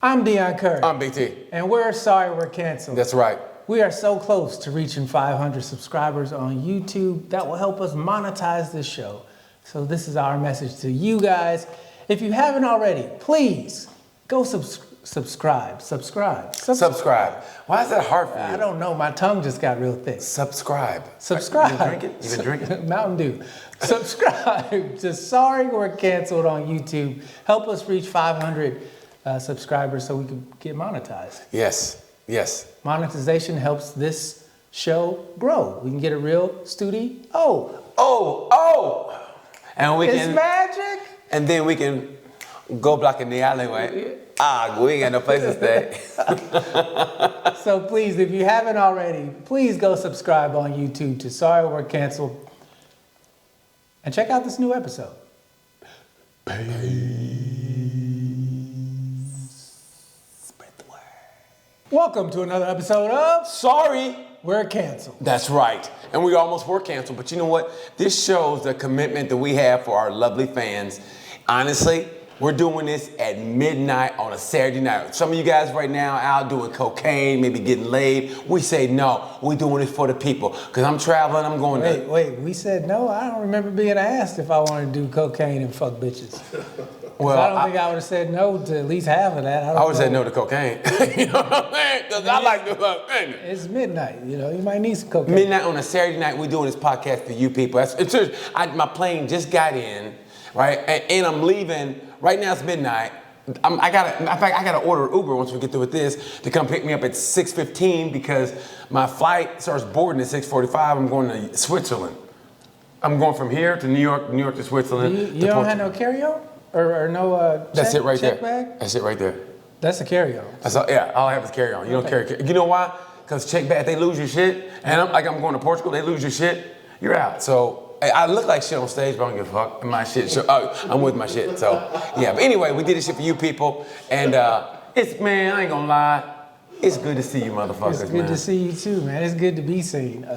I'm Dion Curry. I'm BT. And we're sorry we're canceled. That's right. We are so close to reaching 500 subscribers on YouTube. That will help us monetize this show. So this is our message to you guys. If you haven't already, please go subscribe. Subscribe. Why is that hard for you? I don't know. My tongue just got real thick. Subscribe. Subscribe. You been drinking? Mountain Dew. Subscribe to Sorry We're Canceled on YouTube. Help us reach 500 subscribers so we can get monetized. Yes. Monetization helps this show grow. We can get a real studio. And It's magic. And then we can go block in the alleyway. We ain't got no place to stay. So please, if you haven't already, please go subscribe on YouTube to Sorry We're Canceled. And check out this new episode. Welcome to another episode of Sorry. We're Canceled. That's right. And we almost were canceled. But you know what? This shows the commitment that we have for our lovely fans. Honestly, we're doing this at midnight on a Saturday night. Some of you guys right now out doing cocaine, maybe getting laid. We say no. We're doing it for the people. Because I'm traveling, I'm going to... Wait, we said no? I don't remember being asked if I wanted to do cocaine and fuck bitches. Well, I don't think I would have said no to at least half of that. I would have said no to cocaine. You know what I'm saying? Because I like to cocaine. It's midnight, you might need some cocaine. Midnight on a Saturday night, we're doing this podcast for you people. It's serious. My plane just got in, right? And I'm leaving. Right now it's midnight. I gotta order Uber once we get through with this to come pick me up at 6:15 because my flight starts boarding at 6:45. I'm going to Switzerland. I'm going from here to New York to Switzerland. You don't have no carry-on? Or no That's it right there. bag? That's it right there. That's a carry-on. All I have is carry-on. You don't carry. You know why? Because check bag, they lose your shit. And I'm going to Portugal, they lose your shit. You're out. So I look like shit on stage, but I don't give a fuck. My shit. I'm with my shit. So yeah. But anyway, we did this shit for you people, and I ain't gonna lie, it's good to see you, motherfuckers. It's good to see you too, man. It's good to be seen.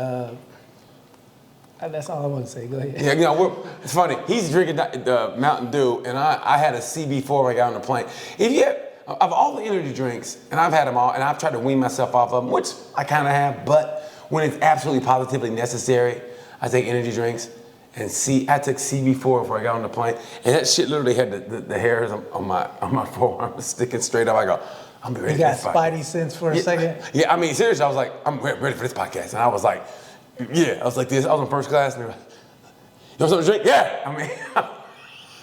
That's all I want to say. Go ahead. Yeah, it's funny. He's drinking the Mountain Dew, and I had a CB4 when I got on the plane. Of all the energy drinks, and I've had them all, and I've tried to wean myself off of them, which I kind of have, but when it's absolutely positively necessary, I take energy drinks. And I took CB4 before I got on the plane, and that shit literally had the hairs on my forearm sticking straight up. I go, I'm ready. You got spidey sense for a second? Yeah, I mean, seriously, I was like, I'm ready for this podcast. And I was like, I was like this. I was in first class, and they were like, you want something to drink? Yeah. I mean,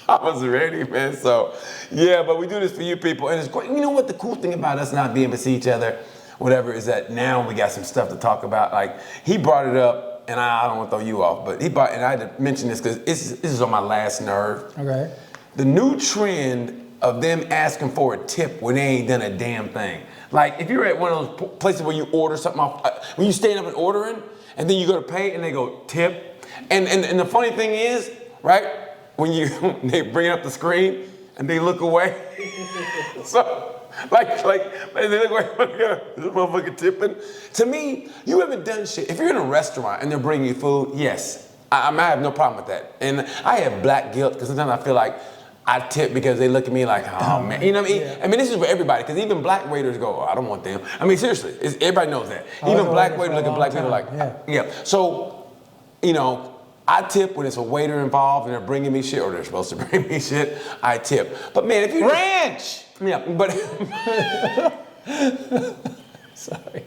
I was ready, man. So, yeah, but we do this for you people. And it's great. You know what? The cool thing about us not being able to see each other, whatever, is that now we got some stuff to talk about. Like, he brought it up, and I don't want to throw you off, but and I had to mention this because this is on my last nerve. Okay. The new trend of them asking for a tip when they ain't done a damn thing. Like, if you're at one of those places where you order something off, when you stand up and ordering, and then you go to pay, and they go, tip. And the funny thing is, right, when they bring up the screen, and they look away. So, like, they look away, this motherfucker tipping. To me, you haven't done shit. If you're in a restaurant, and they're bringing you food, yes, I have no problem with that. And I have black guilt, because sometimes I feel like I tip because they look at me like, oh man, you know what I mean? Yeah. I mean, this is for everybody, because even black waiters go, I don't want them. I mean, seriously, everybody knows that. Even black waiters look at black people like, yeah. So, I tip when it's a waiter involved and they're bringing me shit, or they're supposed to bring me shit, I tip. But man, if you ranch! Yeah, but... Sorry.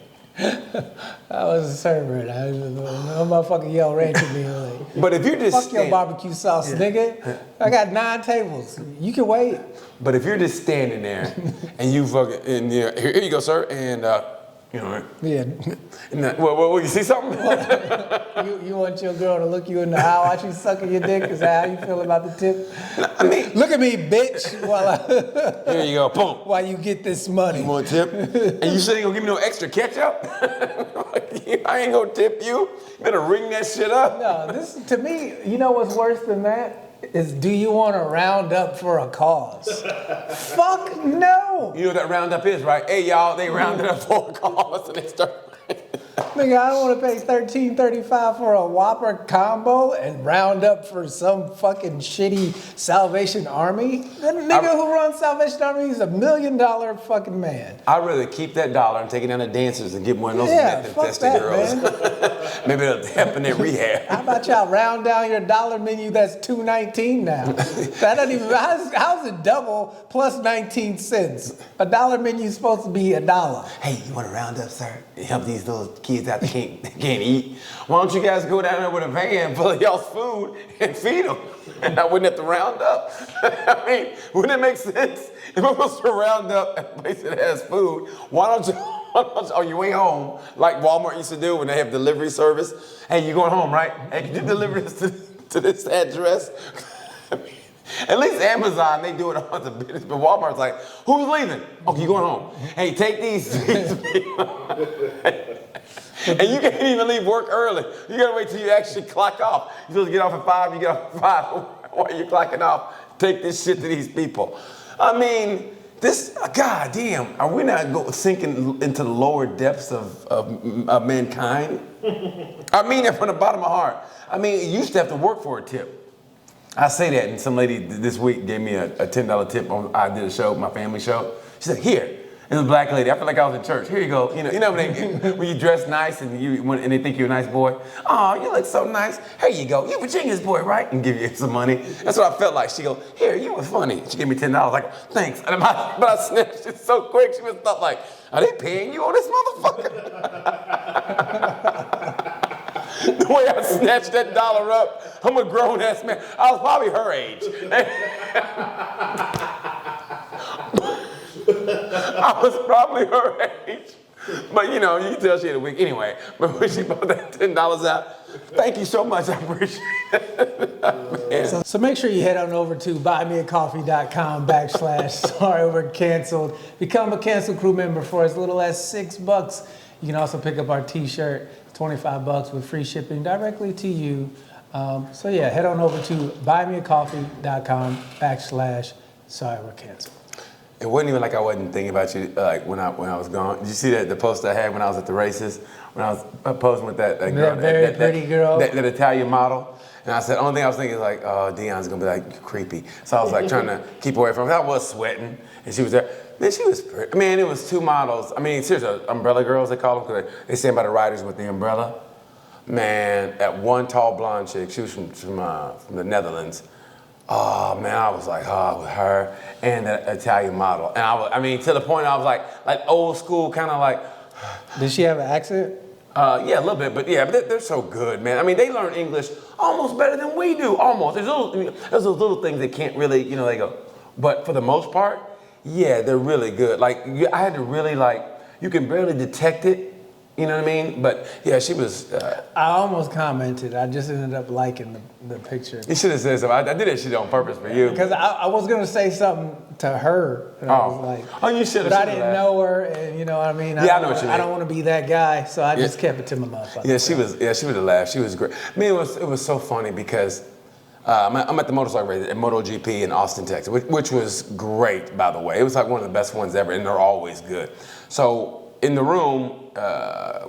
I was a server. No motherfucker yell ranch at me. Like, but if you're just fuck your barbecue sauce, nigga. I got 9 tables. You can wait. But if you're just standing there and you fucking, and here you go, sir, and Yeah. Well, you see something? You want your girl to look you in the eye while she's sucking your dick? Is that how you feel about the tip? I mean, look at me, bitch. Here you go, boom. While you get this money. You want a tip? And you said you gonna give me no extra ketchup? I ain't gonna tip you. You better ring that shit up. No, to me, you know what's worse than that? Is do you want to round up for a cause? Fuck no. You know what that roundup is, right? Hey, y'all, they rounded up for a cause and they start. Nigga, I don't want to pay $13.35 for a Whopper combo and round up for some fucking shitty Salvation Army. That nigga who runs Salvation Army is $1 million fucking man. I'd rather keep that dollar and take it down to dancers and get one of those Yeah, fuck meth-infested that, girls. man. Maybe it'll help in their rehab. How about y'all round down your dollar menu that's $2.19 now? That doesn't even, how's it double plus 19 cents? A dollar menu is supposed to be $1. Hey, you want to round up, sir? Help these little kids out that can't eat. Why don't you guys go down there with a van full of y'all's food and feed them? And I wouldn't have to round up. I mean, wouldn't it make sense? If I'm supposed to round up at a place that has food, why don't you, on your way home, like Walmart used to do when they have delivery service? Hey, you going home, right? Hey, can you deliver this to this address? At least Amazon, they do it on the business, but Walmart's like, who's leaving? Oh, you going home? Hey, take these people. And you can't even leave work early. You gotta wait till you actually clock off. You're supposed to get off at 5, you get off at 5. While you're clocking off, take this shit to these people. I mean, this, God damn, are we not sinking into the lower depths of mankind? I mean it from the bottom of my heart. I mean, you used to have to work for a tip. I say that, and some lady this week gave me a $10 tip on, I did a show, my family show. She said, here. It was a black lady. I feel like I was in church. Here you go. You know when you dress nice and they think you're a nice boy. Oh, you look so nice. Here you go. You Virginia's boy, right? And give you some money. That's what I felt like. She go, here, you were funny. She gave me $10. Like, thanks. But I snatched it so quick. She was thought like, are they paying you on this motherfucker? The way I snatched that dollar up, I'm a grown ass man. I was probably her age. I was probably her age. But you know, you can tell she had a week anyway. But when she bought that $10 out, thank you so much. I appreciate it. So make sure you head on over to buymeacoffee.com/sorry we're canceled. Become a Cancel Crew member for as little as $6. You can also pick up our t-shirt, $25 with free shipping directly to you. So yeah, head on over to buymeacoffee.com/sorry we're canceled. It wasn't even like I wasn't thinking about you like when I was gone. Did you see the post I had when I was at the races? When I was posing with that girl, that pretty girl, that Italian model. And I said, only thing I was thinking is like, oh, Dion's gonna be like creepy. So I was like trying to keep away from her. I was sweating, and she was there. Man, she was pretty. I mean, it was two models. I mean, seriously, umbrella girls they call them because they stand by the riders with the umbrella. Man, that one tall blonde chick, she was from the Netherlands. Oh man, I was like, with her and that Italian model, and I mean, to the point I was like old school, kind of like. Did she have an accent? Yeah, a little bit, but they're so good, man. I mean, they learn English almost better than we do, almost. There's those little things they can't really, they go. But for the most part, yeah, they're really good. Like, I had to really, you can barely detect it, you know what I mean? But, yeah, she was... I almost commented. I just ended up liking the picture. You should have said something. I did that shit on purpose for you. Because I was going to say something to her. And I was like... Oh, you should have. But I didn't know her, and you know what I mean? Yeah, I know what you mean. I don't want to be that guy, so I just kept it to my motherfucker. Yeah, she was a laugh. She was great. I mean, it was so funny because... I'm at the motorcycle race at MotoGP in Austin, Texas, which was great, by the way. It was like one of the best ones ever, and they're always good. So in the room,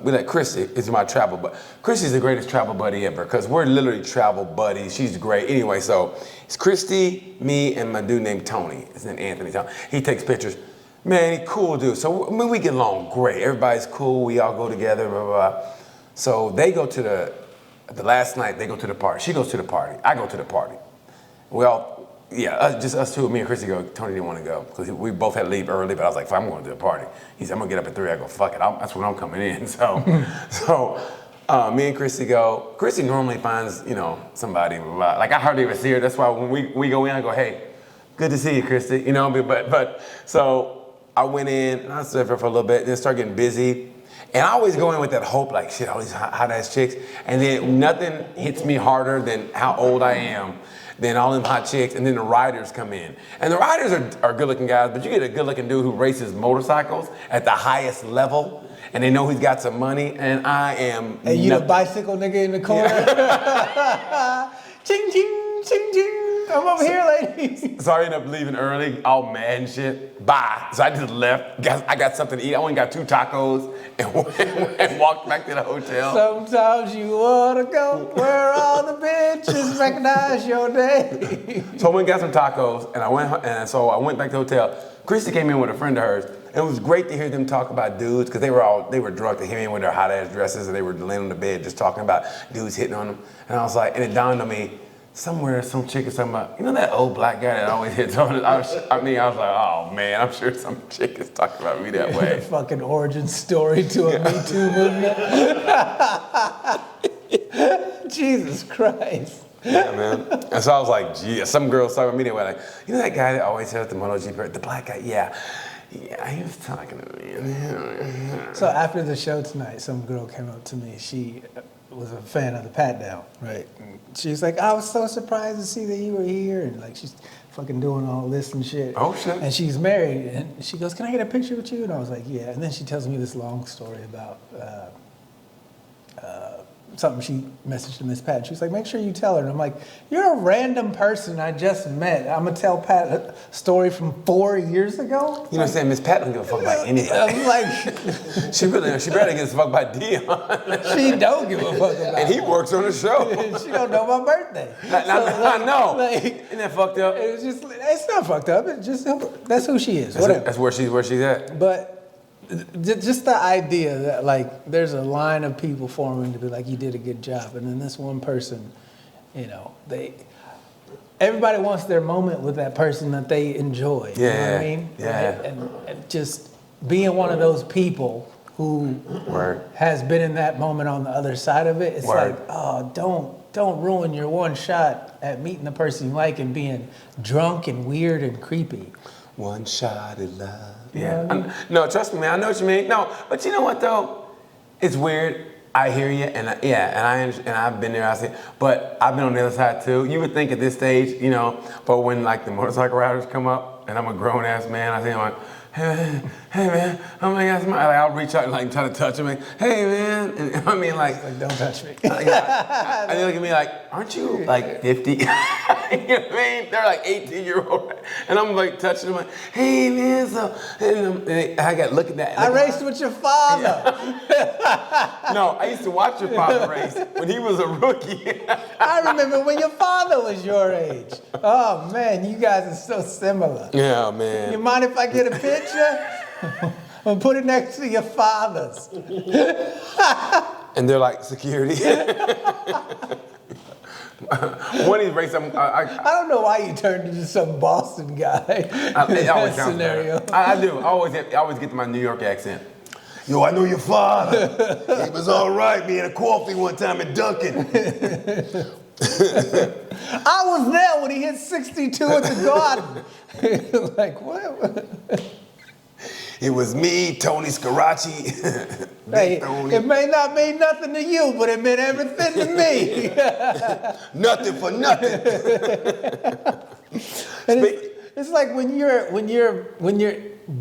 we let Chrissy, is my travel buddy. Chrissy's the greatest travel buddy ever, because we're literally travel buddies. She's great. Anyway, so it's Christy, me, and my dude named Tony. His name Anthony Tony. He takes pictures. Man, he cool dude. So I mean, we get along great. Everybody's cool. We all go together, blah, blah, blah. So they go to the last night, they go to the party. She goes to the party. I go to the party. Just us two. Me and Chrissy go. Tony didn't want to go because we both had to leave early. But I was like, I'm going to the party. He said, I'm going to get up at 3. I go, fuck it. That's when I'm coming in. So me and Chrissy go. Chrissy normally finds, somebody. Like, I hardly ever see her. That's why when we go in, I go, hey, good to see you, Chrissy. But so I went in, and I stood there for a little bit, and then started getting busy. And I always go in with that hope, like, shit, all these hot-ass chicks. And then nothing hits me harder than how old I am, than all them hot chicks. And then the riders come in. And the riders are good-looking guys, but you get a good-looking dude who races motorcycles at the highest level, and they know he's got some money, and I am And you the bicycle nigga in the corner? Yeah. Ching, ching, ching, ching. I'm over here, ladies. So I ended up leaving early, all mad and shit. Bye. So I just left. I got something to eat. I only got 2 tacos and walked back to the hotel. Sometimes you wanna go where all the bitches recognize your name. So I went and got some tacos, and I went back to the hotel. Christy came in with a friend of hers, and it was great to hear them talk about dudes, because they were drunk. They came in with their hot ass dresses, and they were laying on the bed just talking about dudes hitting on them. And I was like, and it dawned on me, somewhere some chick is talking about, you know that old black guy that always hits on it? I was like, oh man, I'm sure some chick is talking about me that way. Fucking origin story to a Me Too movement. Jesus Christ. Yeah, man. And so I was like, gee, some girls talking about me that way, like, you know that guy that always has the MotoGP, the black guy? Yeah, he was talking to me. So after the show tonight, some girl came up to me. She was a fan of the Pat Down, right? And she's like, I was so surprised to see that you were here, and like she's fucking doing all this and shit. Oh shit. And she's married, and she goes, can I get a picture with you? And I was like, yeah. And then she tells me this long story about something she messaged to Miss Pat. She was like, make sure you tell her. And I'm like, you're a random person I just met. I'm gonna tell Pat a story from 4 years ago? You know what I'm saying? Miss Pat don't give a fuck about anybody. I'm like, she barely gives a fuck about Dion. she don't give a fuck about And he works on the show. She don't know my birthday. I know. Like, Isn't that fucked up? it was just, it's not fucked up. It's just, that's who she is. Whatever. That's where she's at. But just the idea that like there's a line of people forming to be like, you did a good job, and then this one person, you know, everybody wants their moment with that person that they enjoy. Yeah, you know what I mean? yeah. Right? And just being one of those people who Word. has been in that moment on the other side of it, it's Word. like, oh, don't ruin your one shot at meeting the person you like and being drunk and weird and creepy. One shot at love. Yeah. No, trust me, man. I know what you mean. No, but you know what though? It's weird. I hear you, and I've been there. I see, but I've been on the other side too. You would think at this stage, you know, but when like the motorcycle riders come up, and I'm a grown ass man, I think I'm like, hey man, oh my God, I'll reach out and like try to touch him, like, hey man, and I mean like Don't touch me. and they look at me like, aren't you like 50? You know what I mean? They're like 18-year-old. And I'm like touching them like, hey man, so, and I got looking at I raced with your father. No, I used to watch your father race when he was a rookie. I remember when your father was your age. Oh man, you guys are so similar. Yeah, You man. mind if I get a picture? I'll put it next to your father's. And they're like, security. One of these races, I don't know why you turned into some Boston guy. it always sounds scenario. better. I do. I always get to my New York accent. Yo, I know your father. He was all right. Me and a coffee one time at Dunkin'. I was there when he hit 62 at the Garden. Like, what? It was me, Tony Scaracci. Hey, Tony. it may not mean nothing to you, but it meant everything to me. Nothing for nothing. And it's like when you're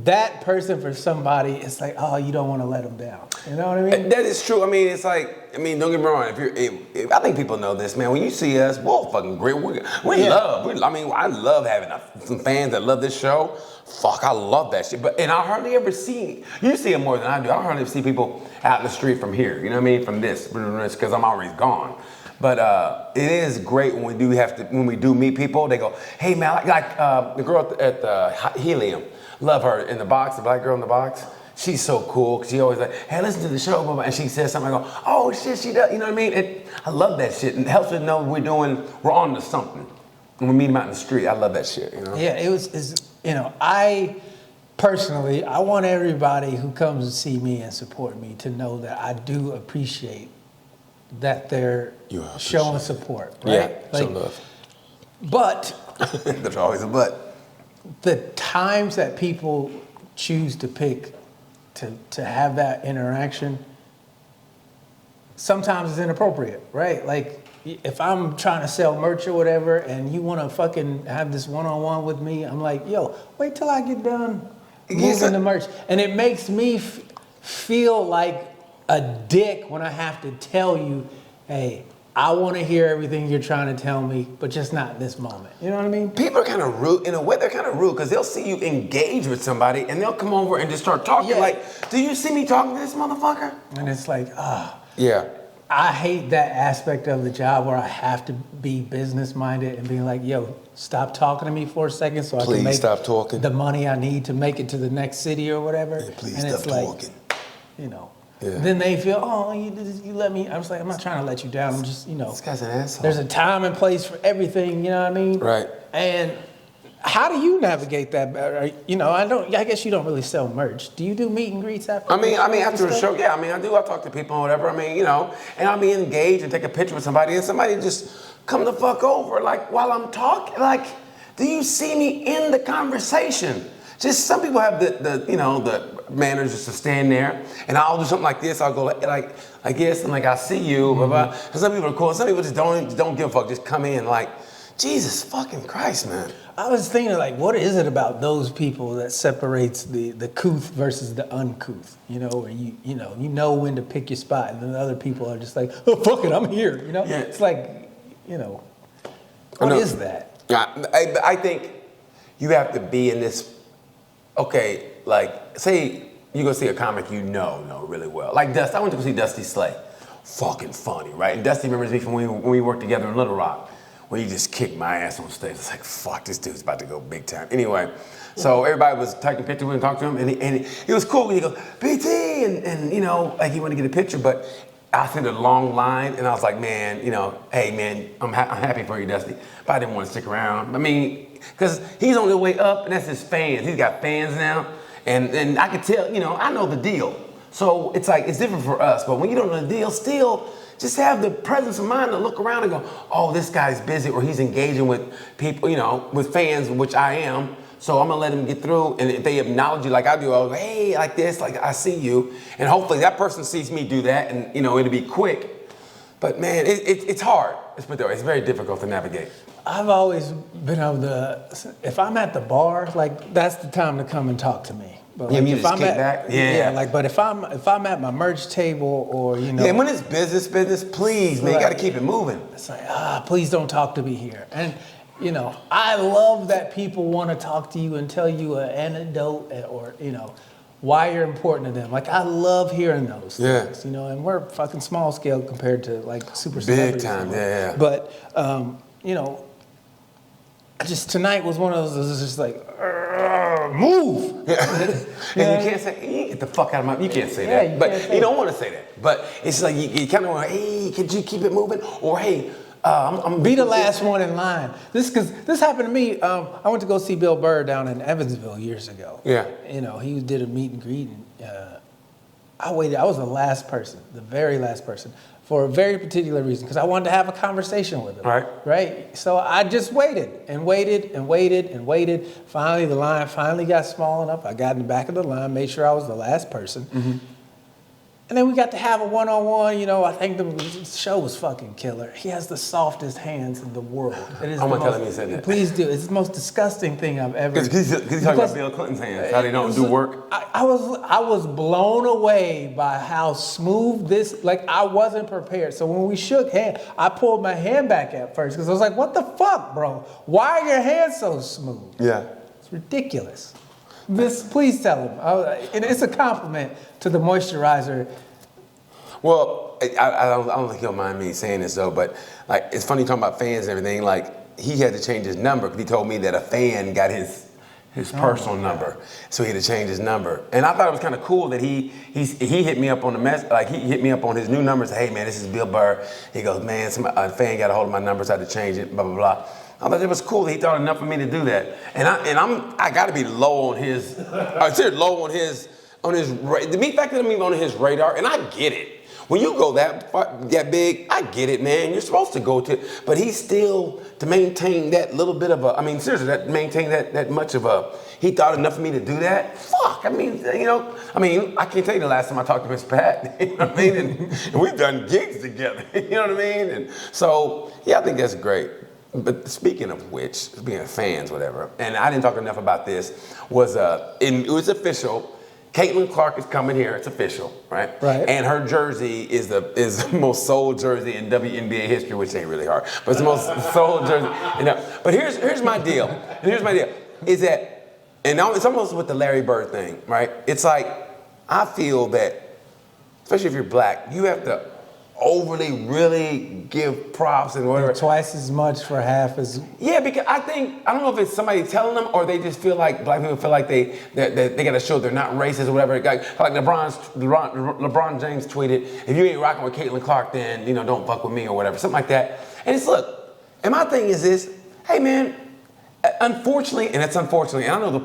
that person for somebody, it's like, oh, you don't want to let them down. You know what I mean? That is true. I mean, it's like, don't get me wrong. I think people know this, man. When you see us, we're fucking great. I love having some fans that love this show. Fuck, I love that shit. And I hardly ever see, you see it more than I do. I hardly see people out in the street from here. You know what I mean? From this, because I'm always gone. But it is great when we do meet people. They go, hey man, like the girl at the Helium. Love her in the box, the black girl in the box. She's so cool because she always like, hey, listen to the show, blah, blah, and she says something. I go, oh shit, she does. You know what I mean? I love that shit, and it helps us know we're on to something. When we meet them out in the street, I love that shit. You know? Yeah, I personally, I want everybody who comes to see me and support me to know that I do appreciate that they're showing support. Right? Yeah, like, show love. But There's always a but. the times that people choose to pick to have that interaction, sometimes it's inappropriate, right? Like if I'm trying to sell merch or whatever and you want to fucking have this one-on-one with me, I'm like, yo, wait till I get done moving the merch. And it makes me feel like a dick when I have to tell you, hey, I want to hear everything you're trying to tell me, but just not in this moment. You know what I mean? People are kind of rude. In a way, they're kind of rude because they'll see you engage with somebody and they'll come over and just start talking. Yeah. Like, do you see me talking to this motherfucker? And it's like, Yeah. I hate that aspect of the job where I have to be business minded and be like, yo, stop talking to me for a second so I Please can make stop talking. the money I need to make it to the next city or whatever. Yeah, please and stop it's like, talking. you know. Yeah. Then they feel, oh, you let me. I was like, I'm not trying to let you down. I'm just, This guy's an asshole. there's a time and place for everything. You know what I mean? Right. And how do you navigate that? I guess you don't really sell merch. Do you do meet and greets after? I mean, after the stuff? show, yeah. I do. I talk to people and whatever. And I'll be engaged and take a picture with somebody, and somebody just come the fuck over, like while I'm talking. Like, do you see me in the conversation? Just some people have the manners just to stand there, and I'll do something like this. I'll go like this, and like I see you, blah blah. And some people are cool. Some people just don't give a fuck. Just come in like, Jesus fucking Christ, man. I was thinking, like, what is it about those people that separates the couth versus the uncouth? You know, where you know when to pick your spot, and then other people are just like, oh, fuck it, I'm here. You know, Yeah. It's like, what is that? Yeah, I think you have to be in this. Okay, like say you go see a comic you know really well, like Dusty. I went to go see Dusty Slay. Fucking funny, right? And Dusty remembers me from when we worked together in Little Rock, where he just kicked my ass on stage. It's like, fuck, this dude's about to go big time. Anyway, so everybody was taking pictures with him, talking to him, and he was cool. He goes, BT, and like he wanted to get a picture, but I sent a long line, and I was like, man, hey man, I'm happy for you, Dusty, but I didn't want to stick around. I mean, because he's on the way up, and that's his fans. He's got fans now, and I could tell, I know the deal. So it's like, it's different for us, but when you don't know the deal, still, just have the presence of mind to look around and go, oh, this guy's busy, or he's engaging with people, with fans, which I am. So I'm gonna let him get through, and if they acknowledge you like I do, I'll go, hey, like this, like I see you, and hopefully that person sees me do that, and it'll be quick. But man, it's hard. It's very difficult to navigate. I've always been able to, if I'm at the bar, like that's the time to come and talk to me. But Yeah, like, you if just I'm kick at, back? Yeah. but if I'm at my merch table or Yeah, and when it's business, please, man, you gotta keep it moving. It's like, please don't talk to me here. And I love that people want to talk to you and tell you an anecdote or why you're important to them. Like, I love hearing those things, and we're fucking small scale compared to like super Big celebrities. time, yeah. But tonight was one of those. It was just like, move. Yeah. And you can't say, get the fuck out of my. You can't say that, you but can't say you don't want to say that. But it's like you kind of want, hey, could you keep it moving? Or hey, I'm be the last one in line. This happened to me. I went to go see Bill Burr down in Evansville years ago. Yeah. He did a meet and greet, and I waited. I was the last person, the very last person, for a very particular reason, because I wanted to have a conversation with him. Right. So I just waited and waited and waited and waited. Finally, the line got small enough. I got in the back of the line, made sure I was the last person. Mm-hmm. And then we got to have a one-on-one. I think the show was fucking killer. He has the softest hands in the world. It is I'm gonna tell him you said that. Please do. It's the most disgusting thing I've ever. Because he's talking about Bill Clinton's hands, how they don't do work. I was blown away by how smooth this. Like, I wasn't prepared. So when we shook hands, I pulled my hand back at first because I was like, "What the fuck, bro? Why are your hands so smooth?" Yeah. It's ridiculous. Please tell him. And it's a compliment to the moisturizer. Well, I don't think he'll mind me saying this though, but like it's funny talking about fans and everything. Like he had to change his number because he told me that a fan got his personal number, so he had to change his number. And I thought it was kind of cool that he hit me up on the he hit me up on his new number. Said, hey man, this is Bill Burr. He goes, man, a fan got a hold of my number, so I had to change it. Blah blah blah. I thought it was cool that he thought enough of me to do that. And I got to be low on his. I said low on his. The mere fact that I'm even on his radar, and I get it. When you go that big, I get it, man. You're supposed to go to, but he's still to maintain that little bit of seriously, maintain that much of a. He thought enough of me to do that. Fuck, I can't tell you the last time I talked to Miss Pat. You know what I mean? And we've done gigs together. You know what I mean? And so, yeah, I think that's great. But speaking of which, speaking of fans, whatever, and I didn't talk enough about this. It was official. Caitlin Clark is coming here. It's official, right? Right. And her jersey is the most sold jersey in WNBA history, which ain't really hard, but it's the most sold jersey. But here's my deal. Is that, and it's almost with the Larry Bird thing, right? It's like, I feel that, especially if you're black, you have to overly really give props and whatever. Twice as much for half as. Yeah, because I don't know if it's somebody telling them or they just feel like black people feel like they got to show they're not racist or whatever. Like LeBron James tweeted, if you ain't rocking with Caitlin Clark, then don't fuck with me or whatever, something like that. And it's look, and my thing is this, hey man. Unfortunately, and I know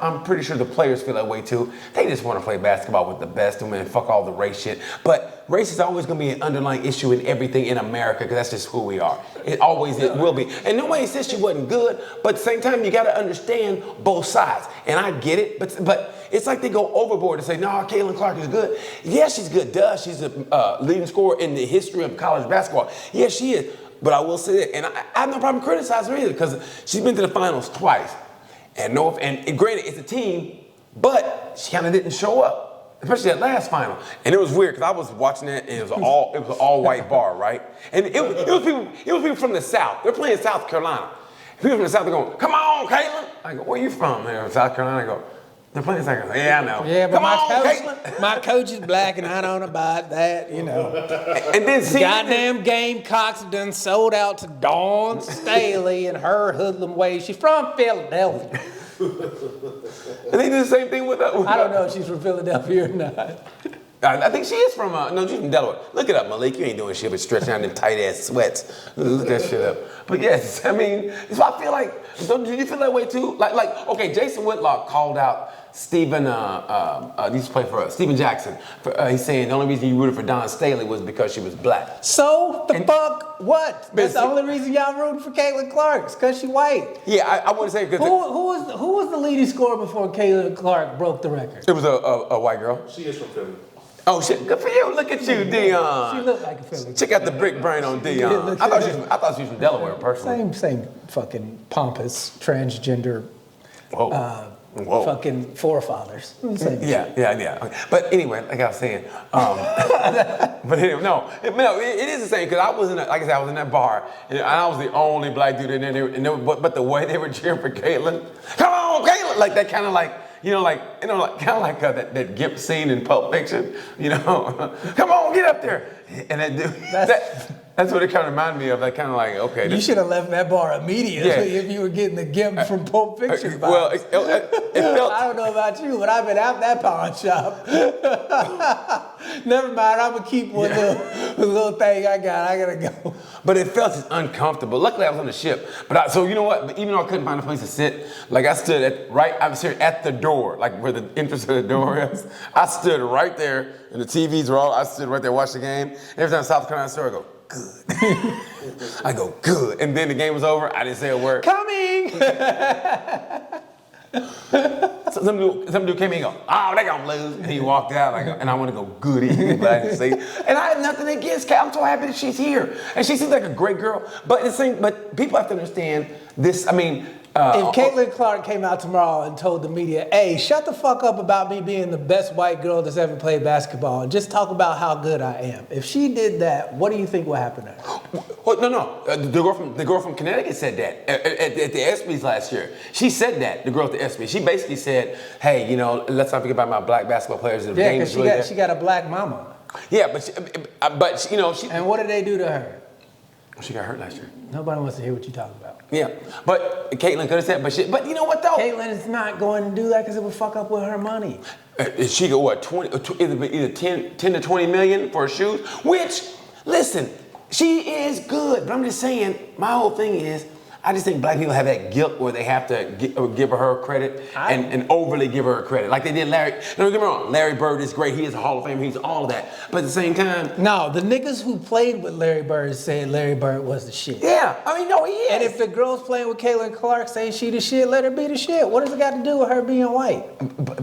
I'm pretty sure the players feel that way too. They just want to play basketball with the best of them and fuck all the race shit. But race is always going to be an underlying issue in everything in America because that's just who we are. It will be. And nobody says she wasn't good, but at the same time, you got to understand both sides. And I get it, but it's like they go overboard and say, no, Caitlin Clark is good. Yeah, she's good. Duh, she's a leading scorer in the history of college basketball. Yeah, she is. But I will say that, and I have no problem criticizing her either, because she's been to the finals twice. And granted, it's a team, but she kind of didn't show up, especially that last final. And it was weird, because I was watching it, and it was an all white bar, right? And it was people from the South. They're playing South Carolina. People from the South are going, come on, Caitlin. I go, where you from? They're from South Carolina. I go, they're playing South Carolina. Yeah, I know. Yeah, but Caitlin. my coach is black, and I don't abide that, And then goddamn Gamecocks done sold out to Dawn Staley and her hoodlum ways. She's from Philadelphia. And they do the same thing with her. I don't know if she's from Philadelphia or not. I think she is from, no, she's from Delaware. Look it up, Malik. You ain't doing shit but stretching out them tight ass sweats. Look that shit up. But yes, I mean, so I feel like, do you feel that way too? Like, okay, Jason Whitlock called out Stephen, he used to play for us, Stephen Jackson. He's saying the only reason you rooted for Dawn Staley was because she was black. So, fuck what? That's the only reason y'all rooting for Caitlin Clark, because she white. Yeah, I wouldn't say because who was the leading scorer before Caitlin Clark broke the record? It was a white girl. She is from Philly. Oh shit! Good for you. Look at you, Dion. She looked like a Philly. Check out the brick brain on Dion. I thought she was from Delaware, personally. Same fucking pompous transgender. Whoa. Fucking forefathers. Same shit. Yeah. Okay. But anyway, like I was saying, but anyway, no, it is the same because I was in that bar and I was the only black dude in there, but the way they were cheering for Caitlin, come on, Caitlin, like that kind of like. That Gimp scene in Pulp Fiction, come on, get up there. And that dude, that's what it kind of reminded me of. That kind of like, okay. You should have left that bar immediately if you were getting the Gimp from Pulp Fiction. Well, it felt. I don't know about you, but I've been out that pawn shop. Never mind, I'm going to keep one little thing I got. I got to go. But it felt just uncomfortable. Luckily, I was on the ship. So you know what? Even though I couldn't find a place to sit, like I was here at the door, like where the entrance to the door is. I stood right there, and the TVs were all. I stood right there, watched the game. Every time South Carolina scored, I go, good. I go, good. And then the game was over. I didn't say a word. Coming. So some dude came in and go, oh, they gonna lose. And he walked out, and I want to go, goody, but I didn't say. And I had nothing against Kat. I'm so happy that she's here. And she seems like a great girl. But people have to understand this. I mean, if Caitlin Clark came out tomorrow and told the media, hey, shut the fuck up about me being the best white girl that's ever played basketball and just talk about how good I am. If she did that, what do you think will happen to her? Well, no. The girl from Connecticut said that at the ESPYs last year. She said that, the girl at the ESPYs. She basically said, hey, let's not forget about my black basketball players. Yeah, because she got a black mama. Yeah, but she. And what did they do to her? She got hurt last year. Nobody wants to hear what you're talking about. Yeah, but Caitlin could have said, but you know what though? Caitlin is not going to do that because it would fuck up with her money. She go what, 20, either 10 to 20 million for her shoes, which, listen, she is good, but I'm just saying, my whole thing is, I just think black people have that guilt where they have to give her credit and overly give her credit. Like they did Larry. Don't get me wrong, Larry Bird is great. He is a Hall of Famer. He's all of that. But at the same time. No, the niggas who played with Larry Bird said Larry Bird was the shit. Yeah, I mean, no, he is. And if the girl's playing with Caitlin Clark saying she the shit, let her be the shit. What does it got to do with her being white?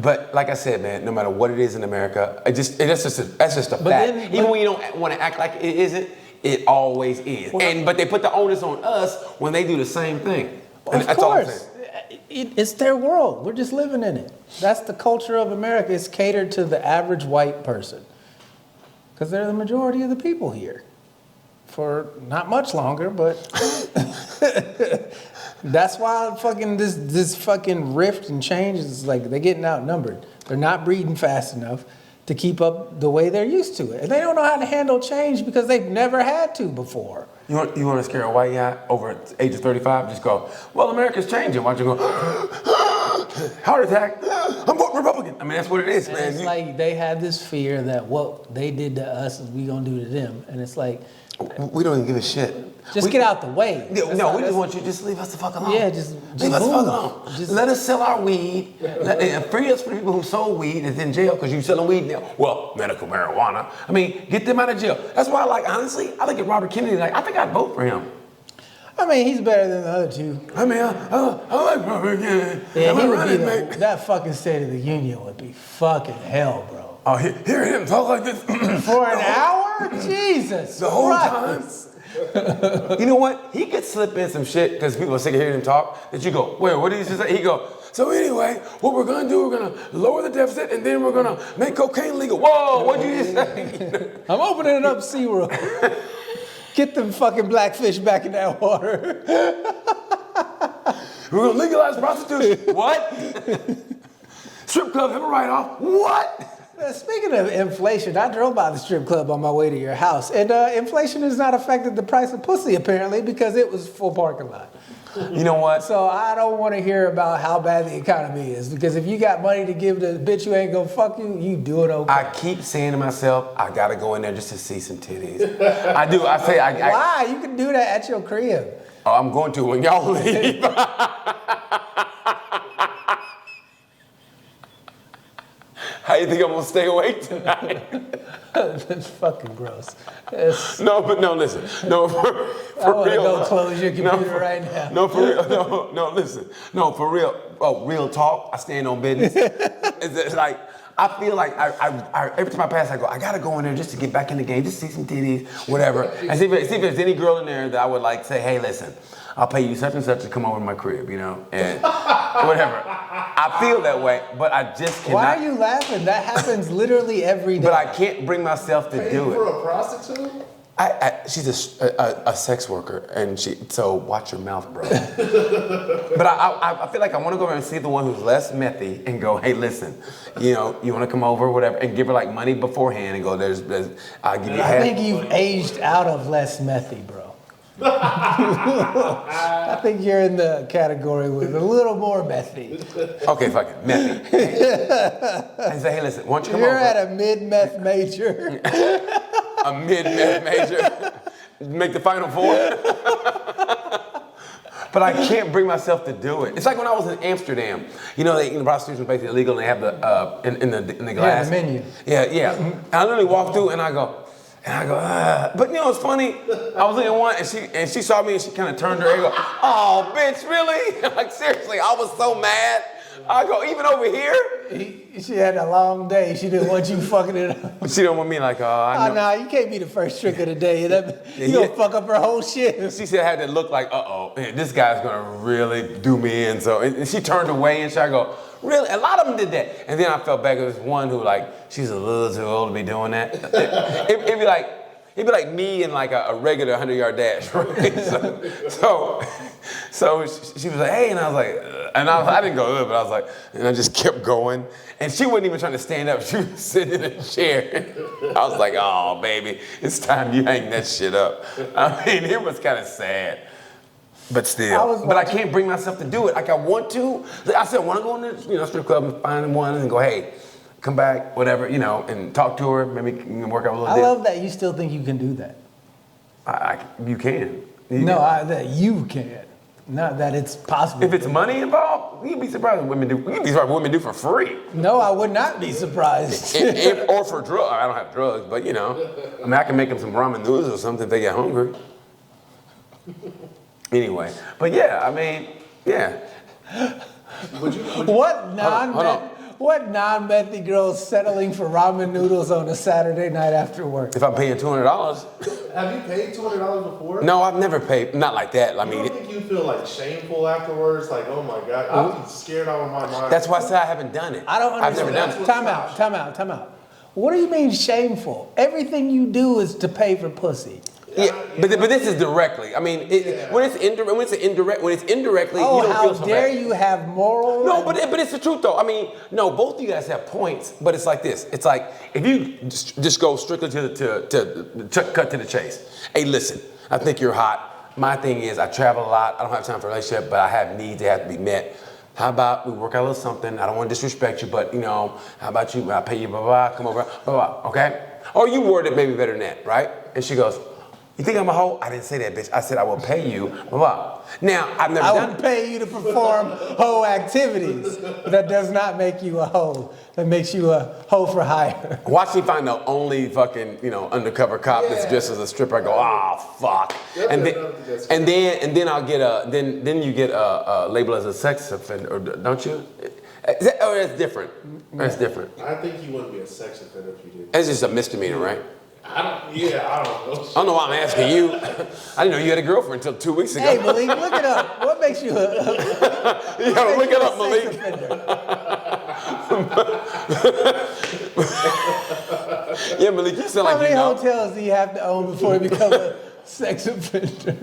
But like I said, man, no matter what it is in America, that's just a fact. Even when you don't want to act like it isn't, it always is. But they put the onus on us when they do the same thing. Of course. it's their world. We're just living in it. That's the culture of America. It's catered to the average white person. Because they're the majority of the people here. For not much longer, but that's why fucking this fucking rift and change is like they're getting outnumbered. They're not breeding fast enough to keep up the way they're used to it. And they don't know how to handle change because they've never had to before. You want to scare a white guy over at the age of 35? Just go, well, America's changing. Watch him go, heart attack, I'm voting Republican. I mean, that's what it is, And man. it's like they have this fear that what they did to us is we gonna do to them. And it's like, we don't even give a shit. just get out the way. We just want you to just leave us the fuck alone. Yeah, just leave us the move. fuck alone. Just- let us sell our weed. Free us from people who sold weed and in jail because you selling weed now. Well, medical marijuana. I mean, get them out of jail. That's why, honestly, I think at Robert Kennedy, I think I'd vote for him. I mean, he's better than the other two. I mean, I like Robert Kennedy. Yeah, he would be that fucking State of the Union would be fucking hell, bro. Oh, hear him talk like this For an hour? Jesus. the whole Christ. time. You know what? He could slip in some shit because people are sick of hearing him talk. That you go, wait, what did he just say? He go, so anyway, what we're gonna do, we're gonna lower the deficit and then we're gonna make cocaine legal. Whoa, what'd you just say? I'm opening up SeaWorld. Get them fucking blackfish back in that water. We're gonna legalize prostitution. What? Strip club have a write-off. What? Speaking of inflation, I drove by the strip club on my way to your house, and inflation has not affected the price of pussy apparently because it was full parking lot. You know what? So I don't want to hear about how bad the economy is because if you got money to give to the bitch who ain't gonna fuck you, you do it okay. I keep saying to myself, I gotta go in there just to see some titties. I do. I say, Why? You can do that at your crib. Oh, I'm going to when y'all leave. How you think I'm gonna stay awake tonight? That's fucking gross. It's, No, but no, listen. No, for I want to real. go close your computer for- right now. No, for real. No, listen. No, for real. Oh, real talk. I stand on business. It's like, I feel like every time I pass, I go, I gotta go in there just to get back in the game, just see some titties, whatever. And see if there's any girl in there that I would like say, hey, listen, I'll pay you such and such to come over to my crib, you know, and whatever. I feel that way, but I just cannot. why are you laughing? That happens literally every day. But I can't bring myself to do it. For a prostitute? She's a sex worker, and so watch your mouth, bro. But I feel like I want to go over and see the one who's less methy and go, hey, listen, you know, you want to come over, whatever, and give her like money beforehand and go, I'll give you I half. think you've aged out of less methy, bro. I think you're in the category with a little more methy. Okay, fuck it, methy. And say, hey, listen, why don't you come You're over? at a mid-meth major. A mid-meth major, make the Final Four. But I can't bring myself to do it. It's like when I was in Amsterdam. You know, the prostitution place is illegal, and they have the in the glass. the menu. Yeah. And I literally walk through, and I go. But you know what's funny? I was looking at one, and she saw me, and she kind of turned her head and go, oh, bitch, really? Like, seriously, I was so mad. I go, even over here? She had a long day. She didn't want you fucking it up. She don't want me like, I know. Oh, nah, you can't be the first trick of the day. You gonna fuck up her whole shit. She said I had to look like, man, this guy's gonna really do me in. So, and she turned away, and I go, really? A lot of them did that. And then I felt bad. There was one who she's a little too old to be doing that. It'd be like me in like a regular 100-yard dash, right? So she was like, hey, and I was like, I didn't go, but I was like, and I just kept going. And she wasn't even trying to stand up. She was sitting in a chair. I was like, oh, baby, it's time you hang that shit up. I mean, it was kind of sad. But still, I can't bring myself to do it. Like I want to. I said I want to go in the strip club and find one and go, hey, come back, whatever, and talk to her. Maybe work out a little. I love that you still think you can do that. You can. That you can. Not that it's possible. If it's money involved, you'd be surprised what women do. You'd be surprised what women do for free. No, I would not be surprised. Or for drugs. I don't have drugs, but I can make them some ramen noodles or something if they get hungry. Anyway, but yeah, I mean, yeah. What What non-methy girl is settling for ramen noodles on a Saturday night after work? If I'm paying $200. Have you paid $200 before? No, I've never paid. Not like that. I You mean, don't think you feel like shameful afterwards? Like, oh my God, I'd be scared out of my mind. that's why I said I haven't done it. I don't I've never understand. done it. Time out. What do you mean shameful? Everything you do is to pay for pussy. Yeah, but this is directly. I mean, when it's indirectly, Oh, you don't how feel so dare bad. you have moral? No, but it's the truth though. I mean, no, both of you guys have points, but it's like this. It's like if you just go strictly to cut to the chase. Hey, listen, I think you're hot. My thing is, I travel a lot. I don't have time for a relationship, but I have needs that have to be met. How about we work out a little something? I don't want to disrespect you, but how about you? I'll pay you, blah, blah, blah, come over, blah, blah, okay? Or you word it maybe better than that, right? And she goes, you think I'm a hoe? I didn't say that, bitch. I said I will pay you, blah, blah. Now, I've never I done would it. pay you to perform hoe activities. That does not make you a hoe. That makes you a hoe for hire. Watch me find the only fucking, undercover cop that's dressed as a stripper. I go, fuck. And then I'll get then you get a label as a sex offender, or don't you? That's different. That's different. I think you wouldn't be a sex offender if you did. It's just a misdemeanor, right? I don't know. I don't know why I'm asking you. I didn't know you had a girlfriend until 2 weeks ago. Hey, Malik, look it up. What makes you a You gotta look it up, Malik. Yeah, Malik, you sound How like many you know. hotels do you have to own before you become a sex offender?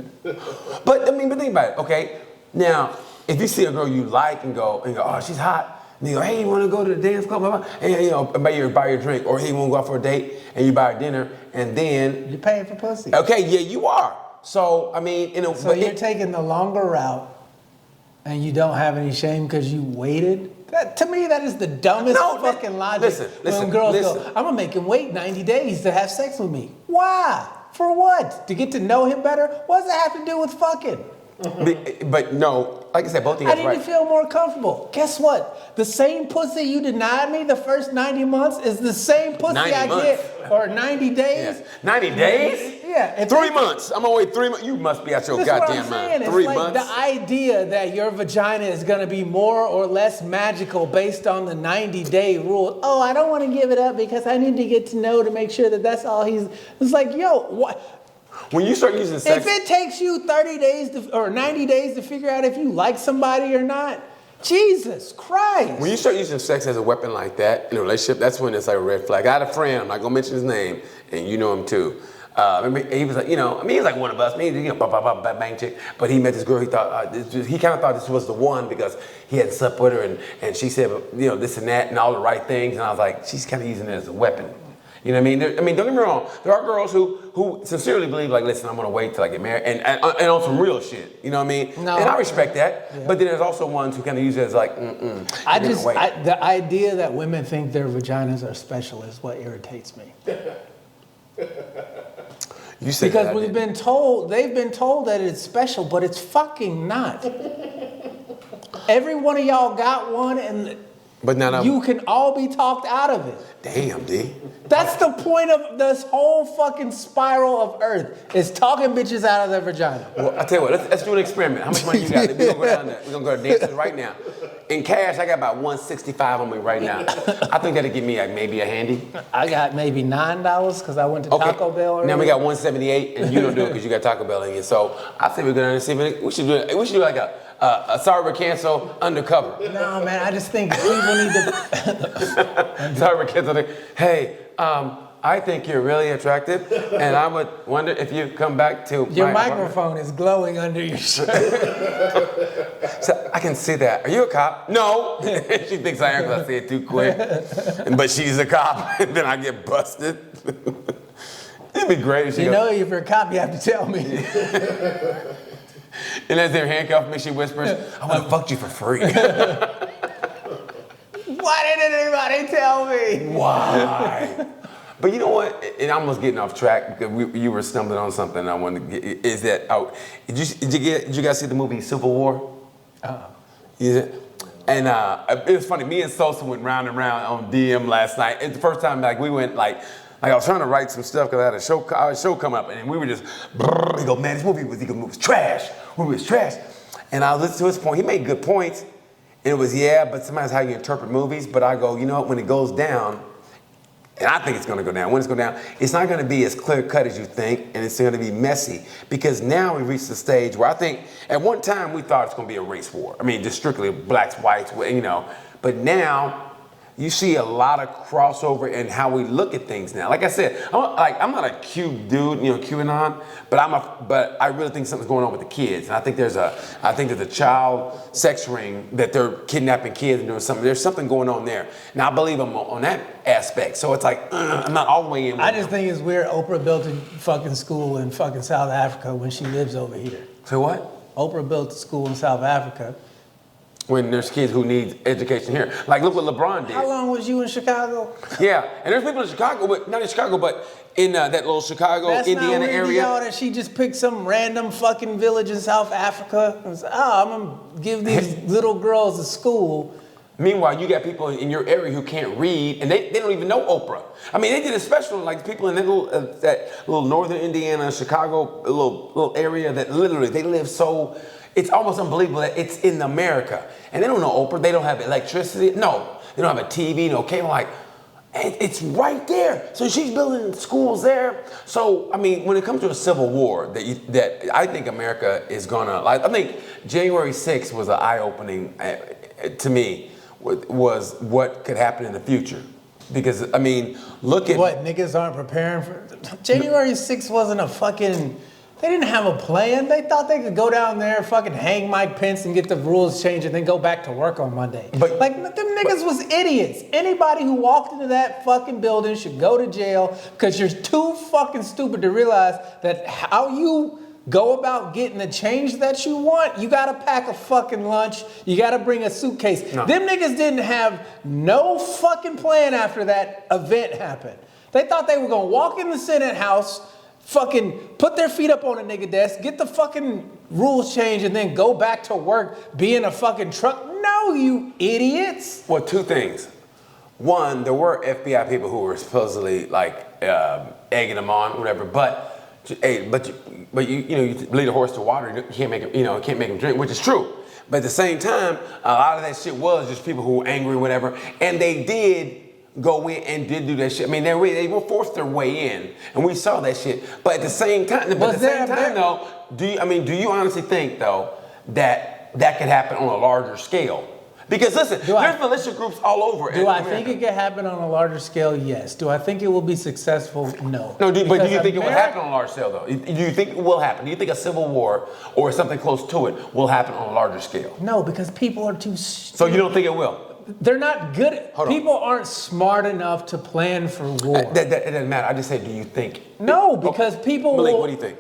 But think about it, okay? Now, if you see a girl you like and go, oh, she's hot. And you go, hey, you want to go to the dance club? Blah, blah, blah. And buy your drink, or hey, you want to go out for a date, and you buy her dinner, and then You're paying for pussy. okay, yeah, you are. So I mean, So you're taking the longer route, and you don't have any shame because you waited. To me, that is the dumbest fucking logic. Listen, when girls listen. go, I'm gonna make him wait 90 days to have sex with me. Why? For what? To get to know him better? What does that have to do with fucking? But no, like I said, both of you I guys need right. to feel more comfortable. Guess what? The same pussy you denied me the first 90 months is the same pussy 90 I months. get, or 90 days. Yeah. 90 days? Yeah. if 3 they- months. I'm gonna wait 3 months. You must be out your That's what goddamn I'm saying. mind. It's 3 like months. the idea that your vagina is going to be more or less magical based on the 90-day rule. Oh, I don't want to give it up because I need to get to know to make sure that that's all he's. It's like, yo, what? When you start using sex, If it takes you 30 days or 90 days to figure out if you like somebody or not, Jesus Christ. when you start using sex as a weapon like that in a relationship, that's when it's like a red flag. I had a friend, I'm not gonna mention his name, and you know him too. He was like, he was like one of us. Bang chick. But he met this girl. He thought he kind of thought this was the one because he had slept with her, and she said, this and that and all the right things. And I was like, she's kind of using it as a weapon. You know what I mean? Don't get me wrong. There are girls who sincerely believe, like, listen, I'm gonna wait till I get married, and on some real shit. You know what I mean? No. And I respect that. Yeah. But then there's also ones who kind of use it as like, wait. The idea that women think their vaginas are special is what irritates me. You said Because that, they've been told that it's special, but it's fucking not. Every one of y'all got one, and But now you can all be talked out of it. damn, D. That's the point of this whole fucking spiral of Earth, is talking bitches out of their vagina. Well, I tell you what, let's do an experiment. How much money you got? We're gonna go down there. We're gonna go to dances right now. In cash, I got about 165 on me right now. I think that'll give me like maybe a handy. I got maybe $9 because I went to Taco Bell earlier. Now we got 178, and you don't do it because you got Taco Bell in you. So I think we're gonna see if we should do like a sorry but cancel undercover. No, man, I just think people need to. Sorry but cancel. Hey, I think you're really attractive, and I would wonder if you come back to Your my apartment. microphone is glowing under your shirt. So I can see that. Are you a cop? No. She thinks I am because I say it too quick. But she's a cop, and then I get busted. It'd be great if she You goes, know, if you're a cop, you have to tell me. and as they're handcuffed me, she whispers, I would have fucked you for free. Why didn't anybody tell me? Why? But you know what? And I'm almost getting off track because you were stumbling on something I wanted to get. Is that out? Did you guys see the movie Civil War? And it was funny. Me and Sosa went round and round on DM last night. It's the first time we went like I was trying to write some stuff because I had a show come up, and we were just. He go, man, this movie was trash. Movie was trash. And I listened to his point. He made good points. And it was, but sometimes how you interpret movies. But I go, you know what, when it goes down, and I think it's going to go down. When it's going down, it's not going to be as clear cut as you think, and it's going to be messy. Because now we reached the stage where I think at one time we thought it's going to be a race war. I mean, just strictly blacks, whites, you know. But now you see a lot of crossover in how we look at things now. Like I said, I'm not a Q dude, you know, QAnon, but I really think something's going on with the kids. And I think there's a child sex ring that they're kidnapping kids and doing something. There's something going on there. Now I believe I'm on that aspect. So it's like I'm not all the way in. I just think it's weird Oprah built a fucking school in fucking South Africa when she lives over here. So what? Oprah built a school in South Africa. When there's kids who need education here. Like, look what LeBron did. How long was you in Chicago? Yeah, and there's people in Chicago, but not in Chicago, but in that little Chicago, That's Indiana not weird area. To y'all that she just picked some random fucking village in South Africa and said, I'm gonna give these little girls a school. Meanwhile, you got people in your area who can't read, and they don't even know Oprah. I mean, they did a special, like people in that little northern Indiana, Chicago, little area that literally, they live so, it's almost unbelievable that it's in America. And they don't know Oprah, they don't have electricity, no. They don't have a TV, no cable, like, it's right there. So she's building schools there. So, I mean, when it comes to a civil war, that I think America is gonna, like, I think January 6th was an eye-opening, to me, was what could happen in the future. Because, I mean, look at... What, niggas aren't preparing for... January 6th wasn't a fucking... They didn't have a plan. They thought they could go down there, fucking hang Mike Pence and get the rules changed and then go back to work on Monday. But, like, them niggas was idiots. Anybody who walked into that fucking building should go to jail because you're too fucking stupid to realize that how you go about getting the change that you want, you gotta pack a fucking lunch, you gotta bring a suitcase. No. Them niggas didn't have no fucking plan after that event happened. They thought they were gonna walk in the Senate House, fucking put their feet up on a nigga desk, get the fucking rules changed, and then go back to work, be in a fucking truck. No, you idiots. Well, two things. One, there were FBI people who were supposedly like egging them on, whatever. But hey, but you lead a horse to water, you can't make him drink, which is true. But at the same time, a lot of that shit was just people who were angry, whatever, and they did go in and did do that shit. I mean, they were forced their way in, and we saw that shit. But at the same time, though, do you honestly think though that could happen on a larger scale? Because listen, there's militia groups all over. Do I think it could happen on a larger scale? Yes. Do I think it will be successful? No. No, but do you think it will happen on a large scale though? Do you think it will happen? Do you think a civil war or something close to it will happen on a larger scale? No, because people are too stupid. So you don't think it will? They're not good. People aren't smart enough to plan for war. It doesn't matter. I just say, do you think? No, because people Malik, will... what do you think?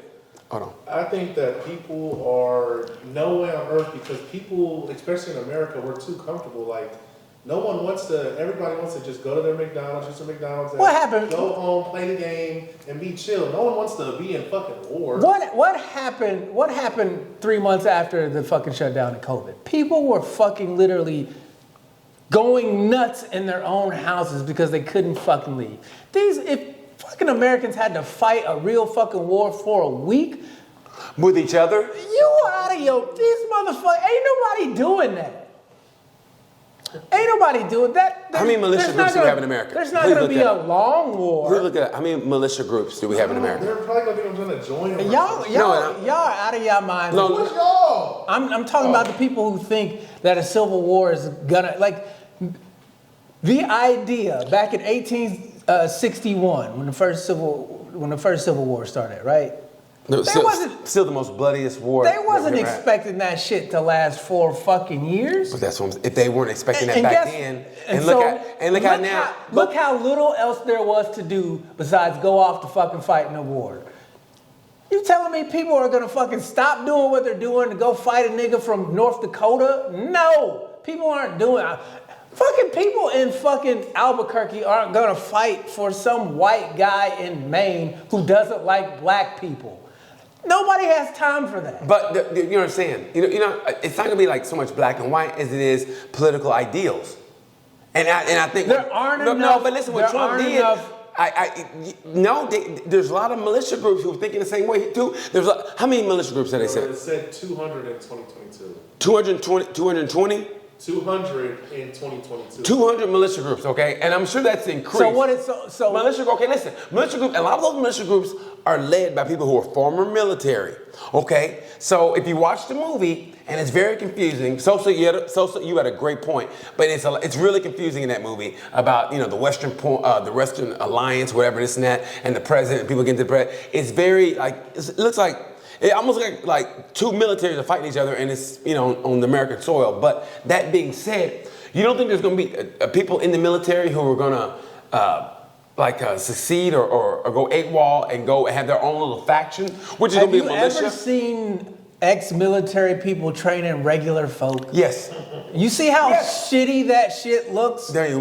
Hold on. I think that people are no way on earth because people, especially in America, we're too comfortable. Like, everybody wants to just go to their McDonald's, use their McDonald's, What happened? Go home, play the game, and be chill. No one wants to be in fucking war. What happened 3 months after the fucking shutdown of COVID? People were fucking literally going nuts in their own houses because they couldn't fucking leave. If fucking Americans had to fight a real fucking war for a week with each other, you out of these motherfuckers. Ain't nobody doing that. Ain't nobody doing that. How many militia groups do we have in America? There's not going to be a long war. Look at how many militia groups do we have in America? They're probably going to join them. Y'all out of y'all minds. No, What's y'all? I'm talking about the people who think that a civil war is gonna, like, the idea back in 1861 when the first civil war started, right? No, still the most bloodiest war. They wasn't expecting that shit to last 4 fucking years. But that's what if they weren't expecting that back then. Look how little else there was to do besides go off to fucking fight in a war. You telling me people are gonna fucking stop doing what they're doing to go fight a nigga from North Dakota? No, people aren't doing. Fucking people in fucking Albuquerque aren't gonna fight for some white guy in Maine who doesn't like black people. Nobody has time for that. But you know what I'm saying? It's not gonna be like so much black and white as it is political ideals. And I think there aren't enough. No, but listen, what Trump did. There's a lot of militia groups who are thinking the same way too. How many militia groups have they said? It said 200 in 2022. 220? 200 in 2022. 200 militia groups, okay? And I'm sure that's increased. So what is so militia? Okay, listen. Militia group. A lot of those militia groups are led by people who are former military. Okay, so if you watch the movie, and it's very confusing. Sosa, you had a great point, but it's really confusing in that movie about the Western Alliance, whatever this and that, and the president, and people getting to the president. It's very it looks like. It almost like two militaries are fighting each other, and it's on the American soil. But that being said, you don't think there's going to be people in the military who are going to secede or go AWOL and go and have their own little faction, which is going to be a militia? Have you ever seen ex-military people training regular folk? Yes. You see how shitty that shit looks? They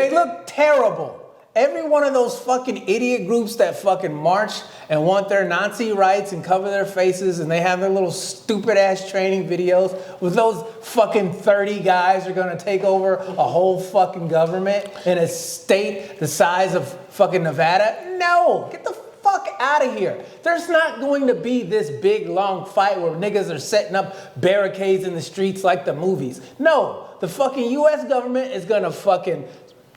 look terrible. Every one of those fucking idiot groups that fucking march and want their Nazi rights and cover their faces, and they have their little stupid ass training videos with those fucking 30 guys are gonna take over a whole fucking government in a state the size of fucking Nevada. No, get the fuck out of here. There's not going to be this big long fight where niggas are setting up barricades in the streets like the movies. No, the fucking US government is gonna fucking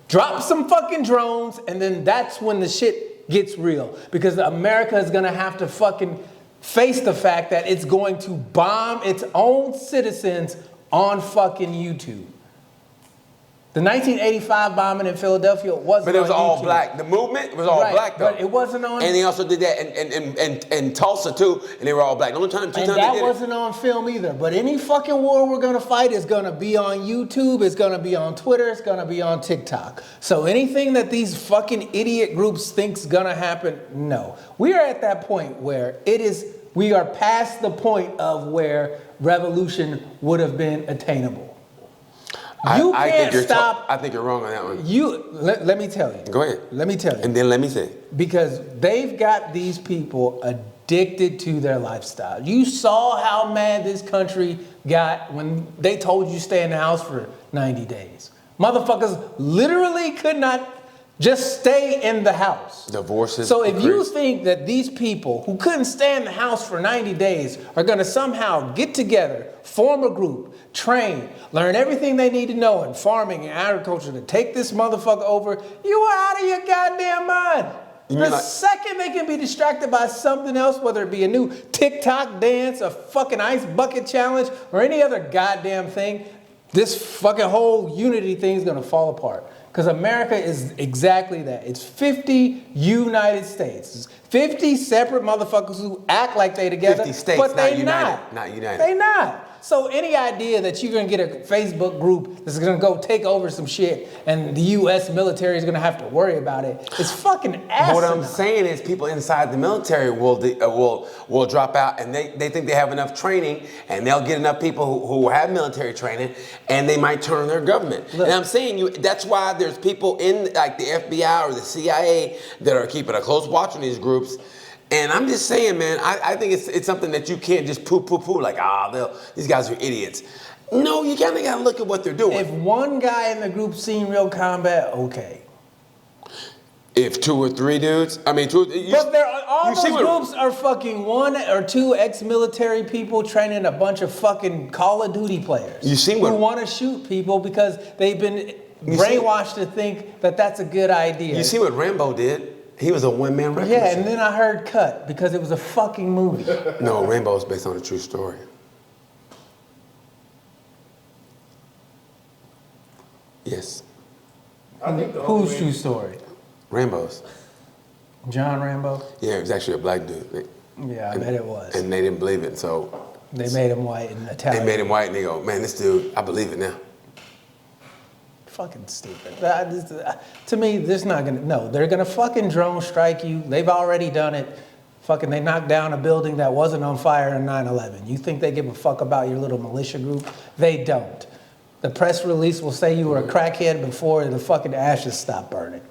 drop some fucking drones, and then that's when the shit gets real. Because America is gonna have to fucking face the fact that it's going to bomb its own citizens on fucking YouTube. The 1985 bombing in Philadelphia wasn't. But it was on all YouTube. black. The movement was all black, though. But it wasn't on. And they also did that in Tulsa too, and they were all black. The only time, two And times that they did wasn't on film either. But any fucking war we're gonna fight is gonna be on YouTube, it's gonna be on Twitter, it's gonna be on TikTok. So anything that these fucking idiot groups think's gonna happen, no. We are at that point where we are past the point of where revolution would have been attainable. I think you're wrong on that one. Let me tell you. Go ahead. Let me tell you. And then let me say. Because they've got these people addicted to their lifestyle. You saw how mad this country got when they told you stay in the house for 90 days. Motherfuckers literally could not just stay in the house. Divorces. So if you think that these people who couldn't stay in the house for 90 days are going to somehow get together, form a group, train, learn everything they need to know in farming and agriculture to take this motherfucker over, you are out of your goddamn mind. The second they can be distracted by something else, whether it be a new TikTok dance, a fucking ice bucket challenge, or any other goddamn thing, this fucking whole unity thing is going to fall apart. Because America is exactly that. It's 50 United States. It's 50 separate motherfuckers who act like they together, 50 states, but they not united. Not united. They not. So any idea that you're gonna get a Facebook group that's gonna go take over some shit and the U.S. military is gonna have to worry about it, it's fucking asinine. What I'm saying is people inside the military will drop out, and they think they have enough training, and they'll get enough people who have military training, and they might turn on their government. Look, and I'm saying that's why there's people in like the FBI or the CIA that are keeping a close watch on these groups. And I'm just saying, man, I think it's something that you can't just poo like, these guys are idiots. No, you kind of got to look at what they're doing. If one guy in the group seen real combat, okay. If two or three dudes, all those groups are fucking one or two ex-military people training a bunch of fucking Call of Duty players who want to shoot people because they've been brainwashed to think that that's a good idea. You see what Rambo did? He was a one-man wrecking Yeah, machine. and then I heard cut because it was a fucking movie. No, Rambo is based on a true story. Yes. I think Whose true story? Rambo's. John Rambo? Yeah, it was actually a black dude. Yeah, I bet it was. And they didn't believe it, so... They made him white and Italian. They made him white, and they go, man, this dude, I believe it now. Fucking stupid. To me, they're gonna fucking drone strike you. They've already done it. Fucking, they knocked down a building that wasn't on fire in 9/11. You think they give a fuck about your little militia group? They don't. The press release will say you were a crackhead before the fucking ashes stop burning.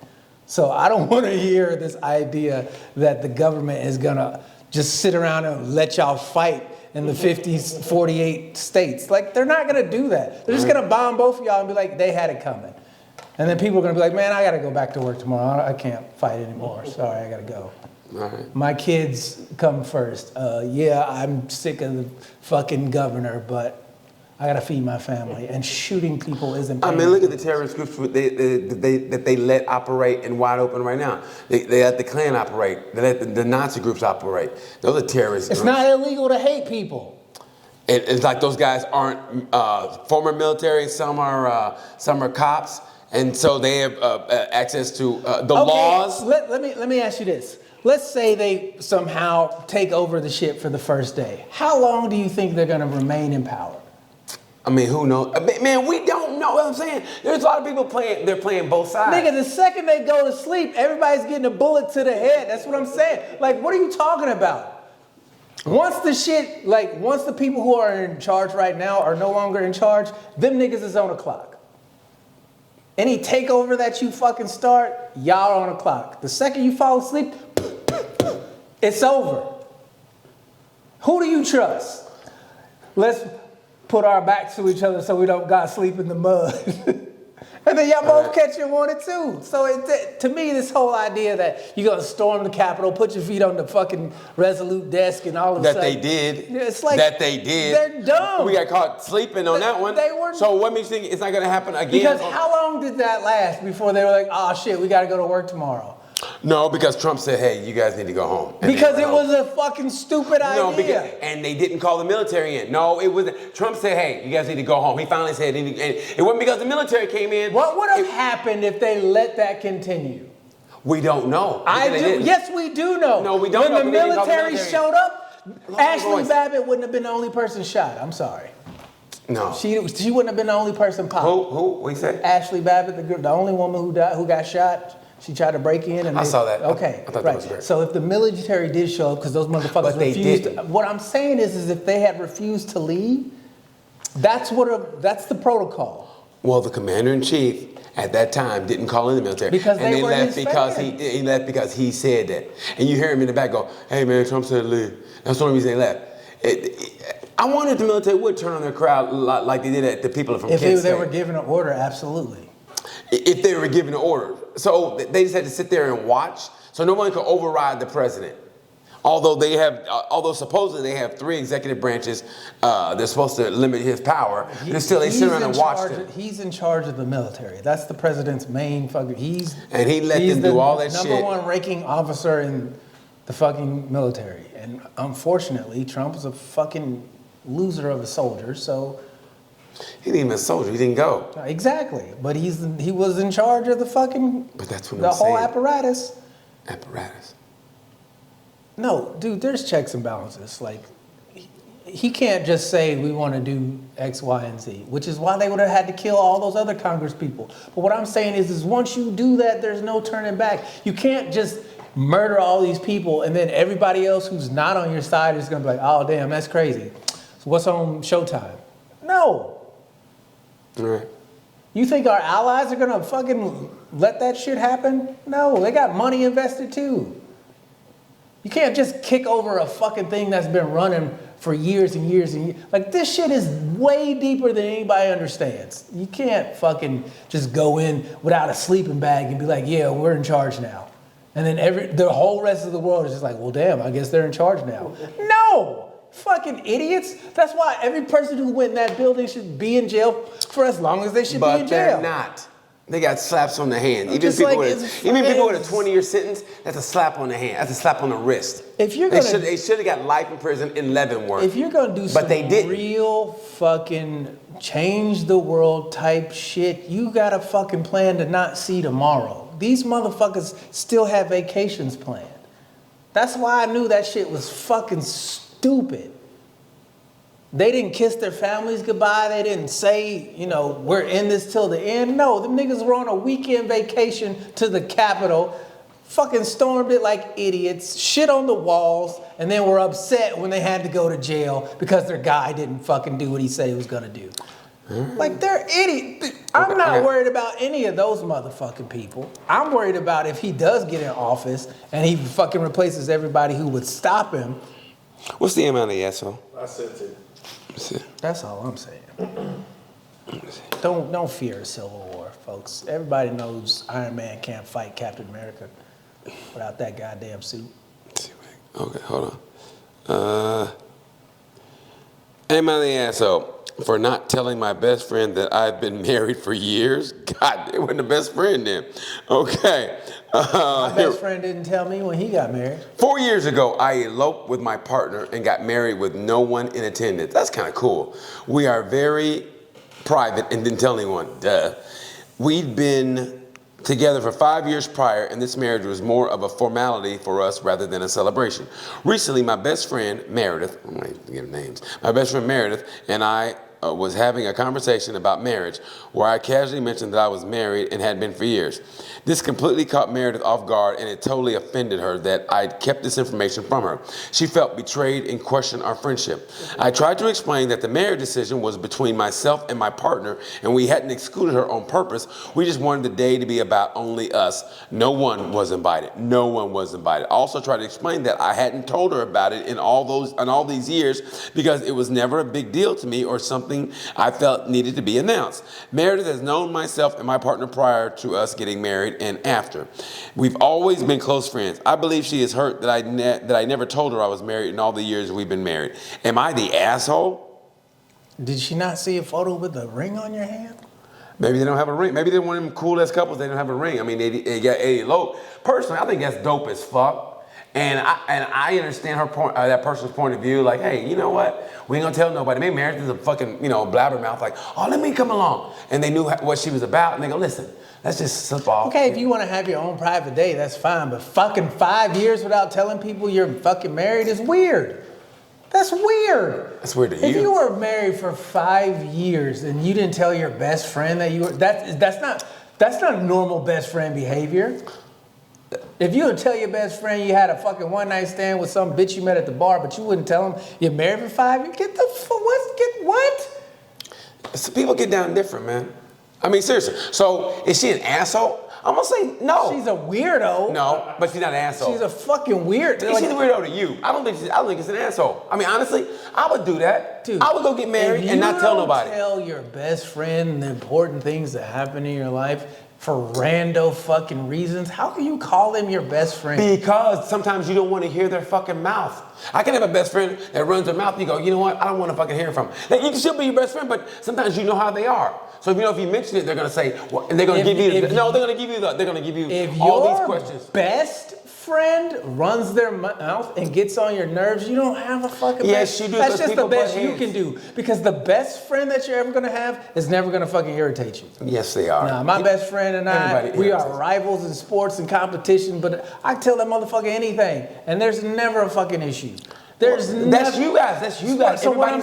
So I don't want to hear this idea that the government is gonna just sit around and let y'all fight in the 48 states. Like, they're not gonna do that. They're just gonna bomb both of y'all and be like, they had it coming. And then people are gonna be like, man, I gotta go back to work tomorrow. I can't fight anymore. Sorry, I gotta go. Right. My kids come first. Yeah, I'm sick of the fucking governor, but I gotta feed my family, and shooting people isn't. I mean, look at the terrorist groups that they let operate in wide open right now. They let the Klan operate. They let the Nazi groups operate. Those are terrorists. It's not illegal to hate people. It's like those guys aren't former military. Some are cops, and so they have access to the laws. Let me ask you this. Let's say they somehow take over the shit for the first day. How long do you think they're gonna remain in power? I mean, who knows? Man, we don't know what I'm saying. There's a lot of people they're playing both sides. Nigga, the second they go to sleep, everybody's getting a bullet to the head. That's what I'm saying. Like, what are you talking about? Once the people who are in charge right now are no longer in charge, them niggas is on the clock. Any takeover that you fucking start, y'all on the clock. The second you fall asleep, it's over. Who do you trust? Let's put our backs to each other so we don't gotta sleep in the mud. And then y'all both catch your one and two. So to me, this whole idea that you're gonna storm the Capitol, put your feet on the fucking Resolute desk and all of a sudden. That they did. It's like, that they did. They're dumb. We got caught sleeping on that one. They were. So what makes you think it's not gonna happen again? Because how long did that last before they were like, oh shit, we gotta go to work tomorrow? No, because Trump said, hey, you guys need to go home. And because it was a fucking stupid idea. And they didn't call the military in. No, it wasn't. Trump said, hey, you guys need to go home. He finally said, and it wasn't because the military came in. What would have happened if they let that continue? We don't know. Yes, we do know. No, we don't know. When the military showed up, Ashley voice. Babbitt wouldn't have been the only person shot. I'm sorry. No. She wouldn't have been the only person popped. Who? What you say? Ashley Babbitt, the only woman who got shot. She tried to break in, and I saw that. Okay, I thought right. that was great. So if the military did show up, because those motherfuckers But they refused. didn't. What I'm saying is if they had refused to leave, that's the protocol. Well, the commander in chief at that time didn't call in the military Because and they were left his because fans. he left because he said that. And you hear him in the back go, "Hey man, Trump said leave." That's the only reason they left. I wonder if the military would turn on their crowd like they did at the people from Kent If State. they were given an order, absolutely. If they were given an order. So they just had to sit there and watch. So no one could override the president. Although supposedly they have 3 executive branches, they're supposed to limit his power. They sit around and watch him. He's in charge of the military. That's the president's main fucking. And he let them do all that shit. Number one ranking officer in the fucking military. And unfortunately, Trump is a fucking loser of a soldier. So. He ain't even a soldier. He didn't go. Exactly, but he was in charge of the fucking. But that's what the I'm whole saying. apparatus. Apparatus. No, dude, there's checks and balances. Like, he can't just say we want to do X, Y, and Z, which is why they would have had to kill all those other Congress people. But what I'm saying is once you do that, there's no turning back. You can't just murder all these people and then everybody else who's not on your side is gonna be like, oh damn, that's crazy. So what's on Showtime? No. All right. You think our allies are gonna fucking let that shit happen? No, they got money invested too. You can't just kick over a fucking thing that's been running for years and years and years. Like, this shit is way deeper than anybody understands. You can't fucking just go in without a sleeping bag and be like, yeah, we're in charge now. And then the whole rest of the world is just like, well, damn, I guess they're in charge now. No! Fucking idiots. That's why every person who went in that building should be in jail for as long as they should be in jail. But they're not. They got slaps on the hand. Even just people, like, even people with a 20-year sentence, that's a slap on the hand. That's a slap on the wrist. If you're they should have got life in prison in Leavenworth. If you're gonna do some they didn't. real fucking change the world type shit, you got a fucking plan to not see tomorrow. These motherfuckers still have vacations planned. That's why I knew that shit was fucking stupid. They didn't kiss their families goodbye. They didn't say, we're in this till the end. No, them niggas were on a weekend vacation to the Capitol, fucking stormed it like idiots, shit on the walls, and then were upset when they had to go to jail because their guy didn't fucking do what he said he was gonna do. Like, they're idiots. I'm not worried about any of those motherfucking people. I'm worried about if he does get in office and he fucking replaces everybody who would stop him. What's the amount of asshole? I sent it. That's all I'm saying. Don't fear a civil war, folks. Everybody knows Iron Man can't fight Captain America without that goddamn suit. Okay, hold on. Am I the asshole? for not telling my best friend that I've been married for years. God, they wasn't the best friend then. Okay. My best friend didn't tell me when he got married. 4 years ago, I eloped with my partner and got married with no one in attendance. That's kind of cool. We are very private and didn't tell anyone. Duh. We'd been together for 5 years prior, and this marriage was more of a formality for us rather than a celebration. Recently, my best friend, Meredith, I'm going to give names, my best friend Meredith and I was having a conversation about marriage where I casually mentioned that I was married and had been for years. This completely caught Meredith off guard, and it totally offended her that I'd kept this information from her. She felt betrayed and questioned our friendship. I tried to explain that the marriage decision was between myself and my partner, and we hadn't excluded her on purpose. We just wanted the day to be about only us. No one was invited. No one was invited. I also tried to explain that I hadn't told her about it in all these years because it was never a big deal to me or something I felt needed to be announced. Meredith has known myself and my partner prior to us getting married and after. We've always been close friends. I believe she is hurt that I never told her I was married in all the years we've been married. Am I the asshole? Did she not see a photo with a ring on your hand? Maybe they don't have a ring. Maybe they're one of them cool ass couples. They don't have a ring. I mean, they got eloped. Personally, I think that's dope as fuck. And I understand her point, that person's point of view. Like, hey, you know what? We ain't gonna tell nobody. Maybe Meredith is a fucking, blabbermouth. Like, oh, let me come along. And they knew what she was about. And they go, listen, let's just slip off. Okay, if you want to have your own private day, that's fine. But fucking 5 years without telling people you're fucking married is weird. That's weird. That's weird to you. If you were married for 5 years and you didn't tell your best friend that you were, that's not normal best friend behavior. If you would tell your best friend you had a fucking one night stand with some bitch you met at the bar, but you wouldn't tell him you're married for 5 years, get the what? So people get down different, man. I mean, seriously. So is she an asshole? I'm gonna say no. She's a weirdo. No, but she's not an asshole. She's a fucking weird. She's a weirdo to you. I don't think it's an asshole. I mean, honestly, I would do that. Dude, I would go get married and not tell nobody. Tell your best friend the important things that happen in your life for rando fucking reasons. How can you call them your best friend? Because sometimes you don't want to hear their fucking mouth. I can have a best friend that runs their mouth. You go, you know what? I don't want to fucking hear from them. Like, you can still be your best friend, but sometimes you know how they are. So if you mention it, they're gonna say, well, and they're gonna give you all these questions. Best friend runs their mouth and gets on your nerves, you don't have a fucking yes, best. You do. That's just the best you heads. can do. Because the best friend that you're ever gonna have is never gonna fucking irritate you. Yes, they are. Nah, my best friend and we are rivals in sports and competition, but I tell that motherfucker anything, and there's never a fucking issue. That's you guys. That's you guys. So what I'm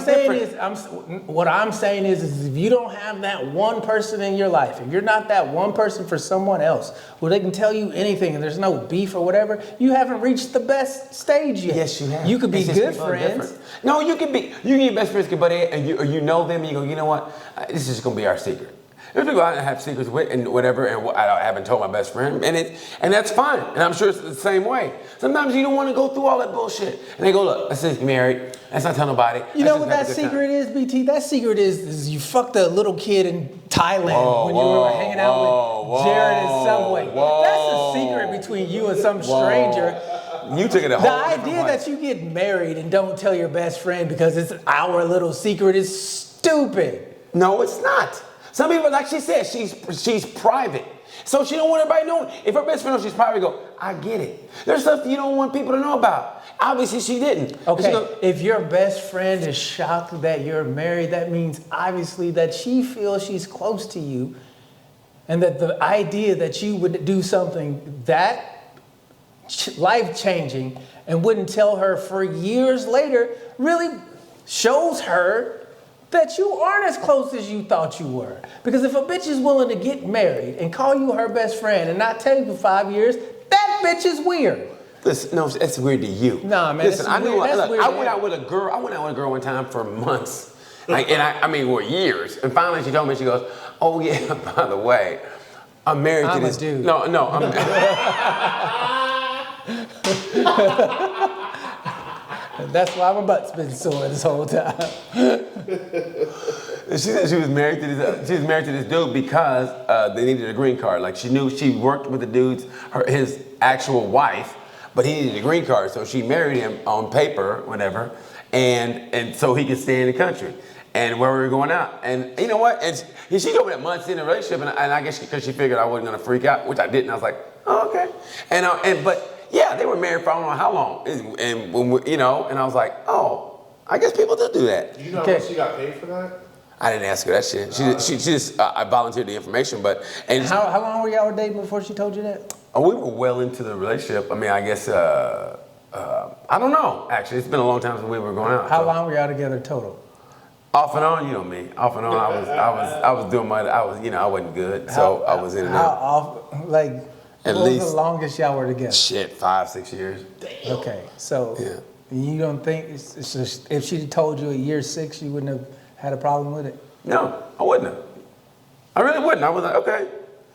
saying is if you don't have that one person in your life, if you're not that one person for someone else, where they can tell you anything and there's no beef or whatever, you haven't reached the best stage yet. Yes, you have. You could be good friends. No, you can be best friends, but you know them, and you go, you know what? This is gonna be our secret. There's people I have secrets with and whatever, and I haven't told my best friend, and that's fine. And I'm sure it's the same way. Sometimes you don't want to go through all that bullshit. And they go, look, let's just get married. Let's not tell nobody. You know what that secret is, BT? That secret is you fucked a little kid in Thailand when you were hanging out with Jared in Subway. That's a secret between you and some stranger. You took it a whole different idea way. that you get married and don't tell your best friend because it's our little secret is stupid. No, it's not. Some people, like she said, she's private. So she don't want everybody knowing. If her best friend knows she's private, go, I get it. There's stuff you don't want people to know about. Obviously, she didn't. Okay, if your best friend is shocked that you're married, that means obviously that she feels she's close to you and that the idea that you would do something that life-changing and wouldn't tell her for years later really shows her that you aren't as close as you thought you were. Because if a bitch is willing to get married and call you her best friend and not tell you for 5 years, that bitch is weird. Listen, no, it's weird to you. Nah, man. Listen, I went out with a girl one time for months. Years. And finally she told me, she goes, oh yeah, by the way, I'm married to this dude. No, I'm That's why my butt's been sore this whole time. She said she was married to this dude because they needed a green card. Like she knew she worked with the dude's his actual wife, but he needed a green card, so she married him on paper, whatever, and so he could stay in the country. and where we were going out. And you know what? And she told me that months in the relationship, and I guess because she figured I wasn't gonna freak out, which I didn't. I was like, oh, okay. But yeah, they were married for I don't know how long, and when we, and I was like, oh, I guess people do that. Do you know how much she got paid for that? I didn't ask her that shit. She just I volunteered the information, and How long were y'all dating before she told you that? we were well into the relationship. I mean, I guess I don't know. Actually, it's been a long time since we were going out. How long were y'all together total? Off and on, you know me. Off and on, I was doing I wasn't good, so I was in and How out. off, like, At what was least- the longest y'all were together? Shit, 5-6 years. Okay, so Yeah. you don't think, it's just, if she told you at year 6, you wouldn't have had a problem with it? No, I wouldn't have. I really wouldn't. I was like, okay.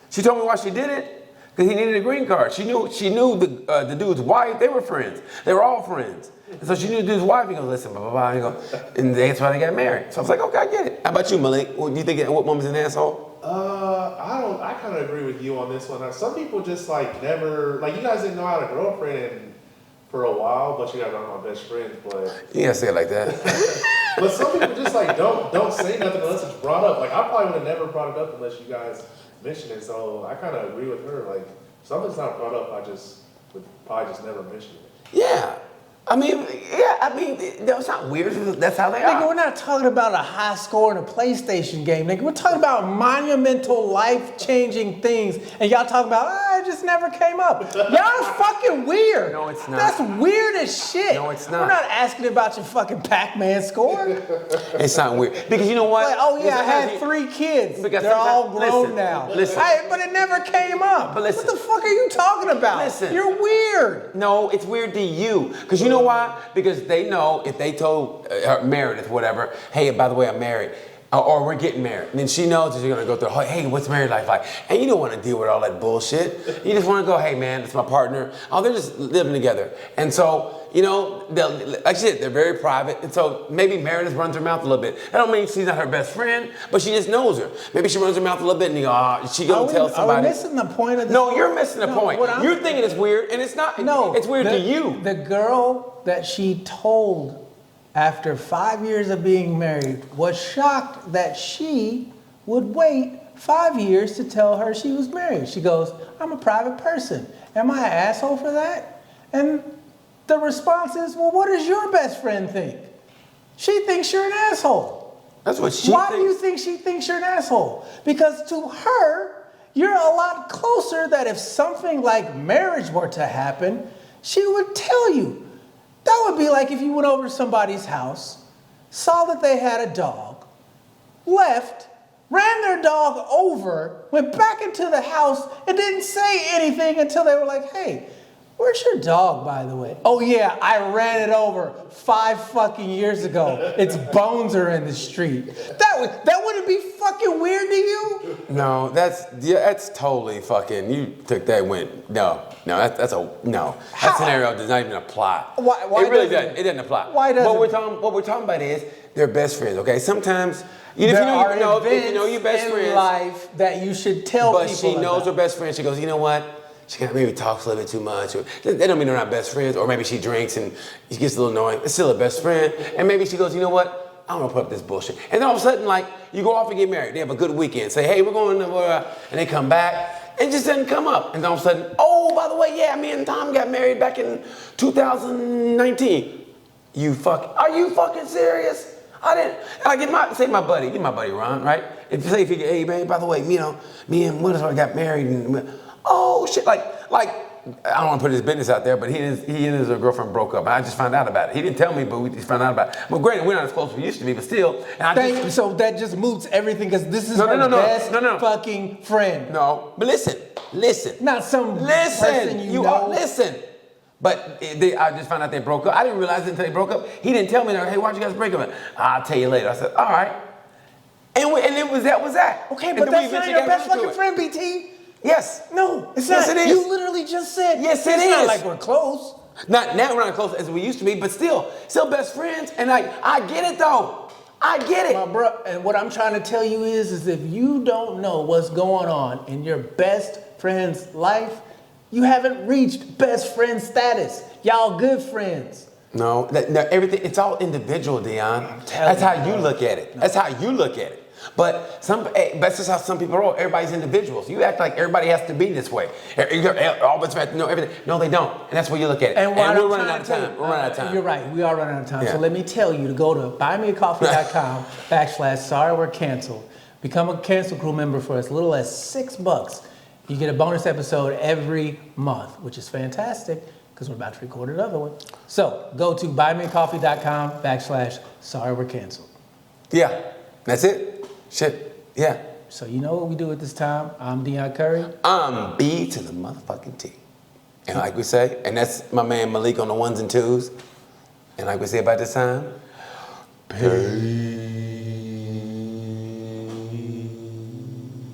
She told me why she did it. Because he needed a green card. She knew the dude's wife. They were friends. They were all friends. And so she knew the dude's wife. He goes, listen, blah, blah, blah. He goes, and that's why they got married. So I was like, okay, I get it. How about you, Malik? Do you think what woman's an asshole? I kind of agree with you on this one. Some people just like never, like you guys didn't know I had a girlfriend for a while, but you guys aren't my best friends. But You gotta say it like that. but some people just like don't say nothing unless it's brought up. Like I probably would have never brought it up unless you guys mentioned it. So I kind of agree with her. Like if something's not brought up, I just would probably just never mention it. Yeah. That's not weird. That's how they Nigga, are. we're not talking about a high score in a PlayStation game, nigga. We're talking about monumental, life-changing things, and y'all talking about, it just never came up. Y'all fucking weird. No, it's not. That's weird as shit. No, it's not. We're not asking about your fucking Pac-Man score. It's not weird. Because you know what? Like, oh yeah, I had Because 3 kids. Because They're all sometimes- grown listen, now. listen. Hey, but it never came up. But listen. What the fuck are you talking about? Listen. You're weird. No, it's weird to you. Because you know why? Because they know if they told Meredith, whatever, hey, by the way, I'm married, or we're getting married, and then she knows that you're going to go through, hey, what's married life like? And you don't want to deal with all that bullshit. You just want to go, hey, man, it's my partner. Oh, they're just living together. And so, like I said, they're very private. And so maybe Meredith runs her mouth a little bit. That don't mean she's not her best friend, but she just knows her. Maybe she runs her mouth a little bit and you go, she going to tell somebody. Are we missing the point of this? No, you're missing the point. what I'm- You're thinking it's weird, and it's not. No, it's weird to you. The girl that she told after 5 years of being married was shocked that she would wait 5 years to tell her she was married. She goes, I'm a private person. Am I an asshole for that? And the response is, well, what does your best friend think? She thinks you're an asshole. That's what she Why thinks. do you think she thinks you're an asshole? Because to her, you're a lot closer that if something like marriage were to happen, she would tell you. That would be like if you went over to somebody's house, saw that they had a dog, left, ran their dog over, went back into the house, and didn't say anything until they were like, hey, where's your dog, by the way? Oh yeah, I ran it over 5 fucking years ago. Its bones are in the street. That wouldn't be fucking weird to you? No, that's totally fucking. You took that and went no. That's a no. How? That scenario does not even apply. Why it really doesn't doesn't. It doesn't apply. Why doesn't What we're talking about is they're best friends. Okay, sometimes if There you know are your best events friends, in life that you should tell but people she knows her about. best friend. She goes, you know what? She kind of maybe talks a little bit too much. Or, that don't mean they're not best friends. Or maybe she drinks and she gets a little annoying. It's still a best friend. And maybe she goes, you know what? I don't want to put up this bullshit. And then all of a sudden, like, you go off and get married. They have a good weekend. Say, hey, we're going to, and they come back. It just doesn't come up. And then all of a sudden, oh, by the way, yeah, me and Tom got married back in 2019. Are you fucking serious? I didn't, like, my buddy Ron, right? If you hey man, by the way, me and Winter got married and, oh shit, like, I don't want to put his business out there, but he and his girlfriend broke up. And I just found out about it. He didn't tell me, but we just found out about it. Well, granted, we're not as close as we used to be, but still. And So that just moots everything because this is No, her no, no, best no. fucking friend. No, but listen. Not some person you know. Listen. But I just found out they broke up. I didn't realize it until they broke up. He didn't tell me, hey, why'd you guys break up? I'll tell you later. I said, all right. And it was that. Okay, And but then that's we not eventually your got best into fucking it. friend, BT. Yes. No, it's Yes, not. it is. You literally just said. Yes, it it's is. not like we're close. Not now we're not close as we used to be, but still best friends. And I get it though. I get it. My bro, and what I'm trying to tell you is if you don't know what's going on in your best friend's life, you haven't reached best friend status. Y'all good friends. No, everything, it's all individual, Dion. telling That's how you, you bro. look at it. That's how you look at it. But that's just how some people roll. Everybody's individuals. You act like everybody has to be this way. All best friends have to know everything. No, they don't. And that's where you look at it. And, we're running out of time. We're running out of time. You're right. We are running out of time. Yeah. So let me tell you to go to buymeacoffee.com/sorry we're canceled. Become a Cancel Crew member for as little as $6. You get a bonus episode every month, which is fantastic because we're about to record another one. So go to buymeacoffee.com/sorry we're canceled. Yeah, that's it. Shit, yeah. So you know what we do at this time. I'm Dion Curry. I'm B to the motherfucking T. And like we say, and that's my man Malik on the ones and twos. And like we say about this time, peace.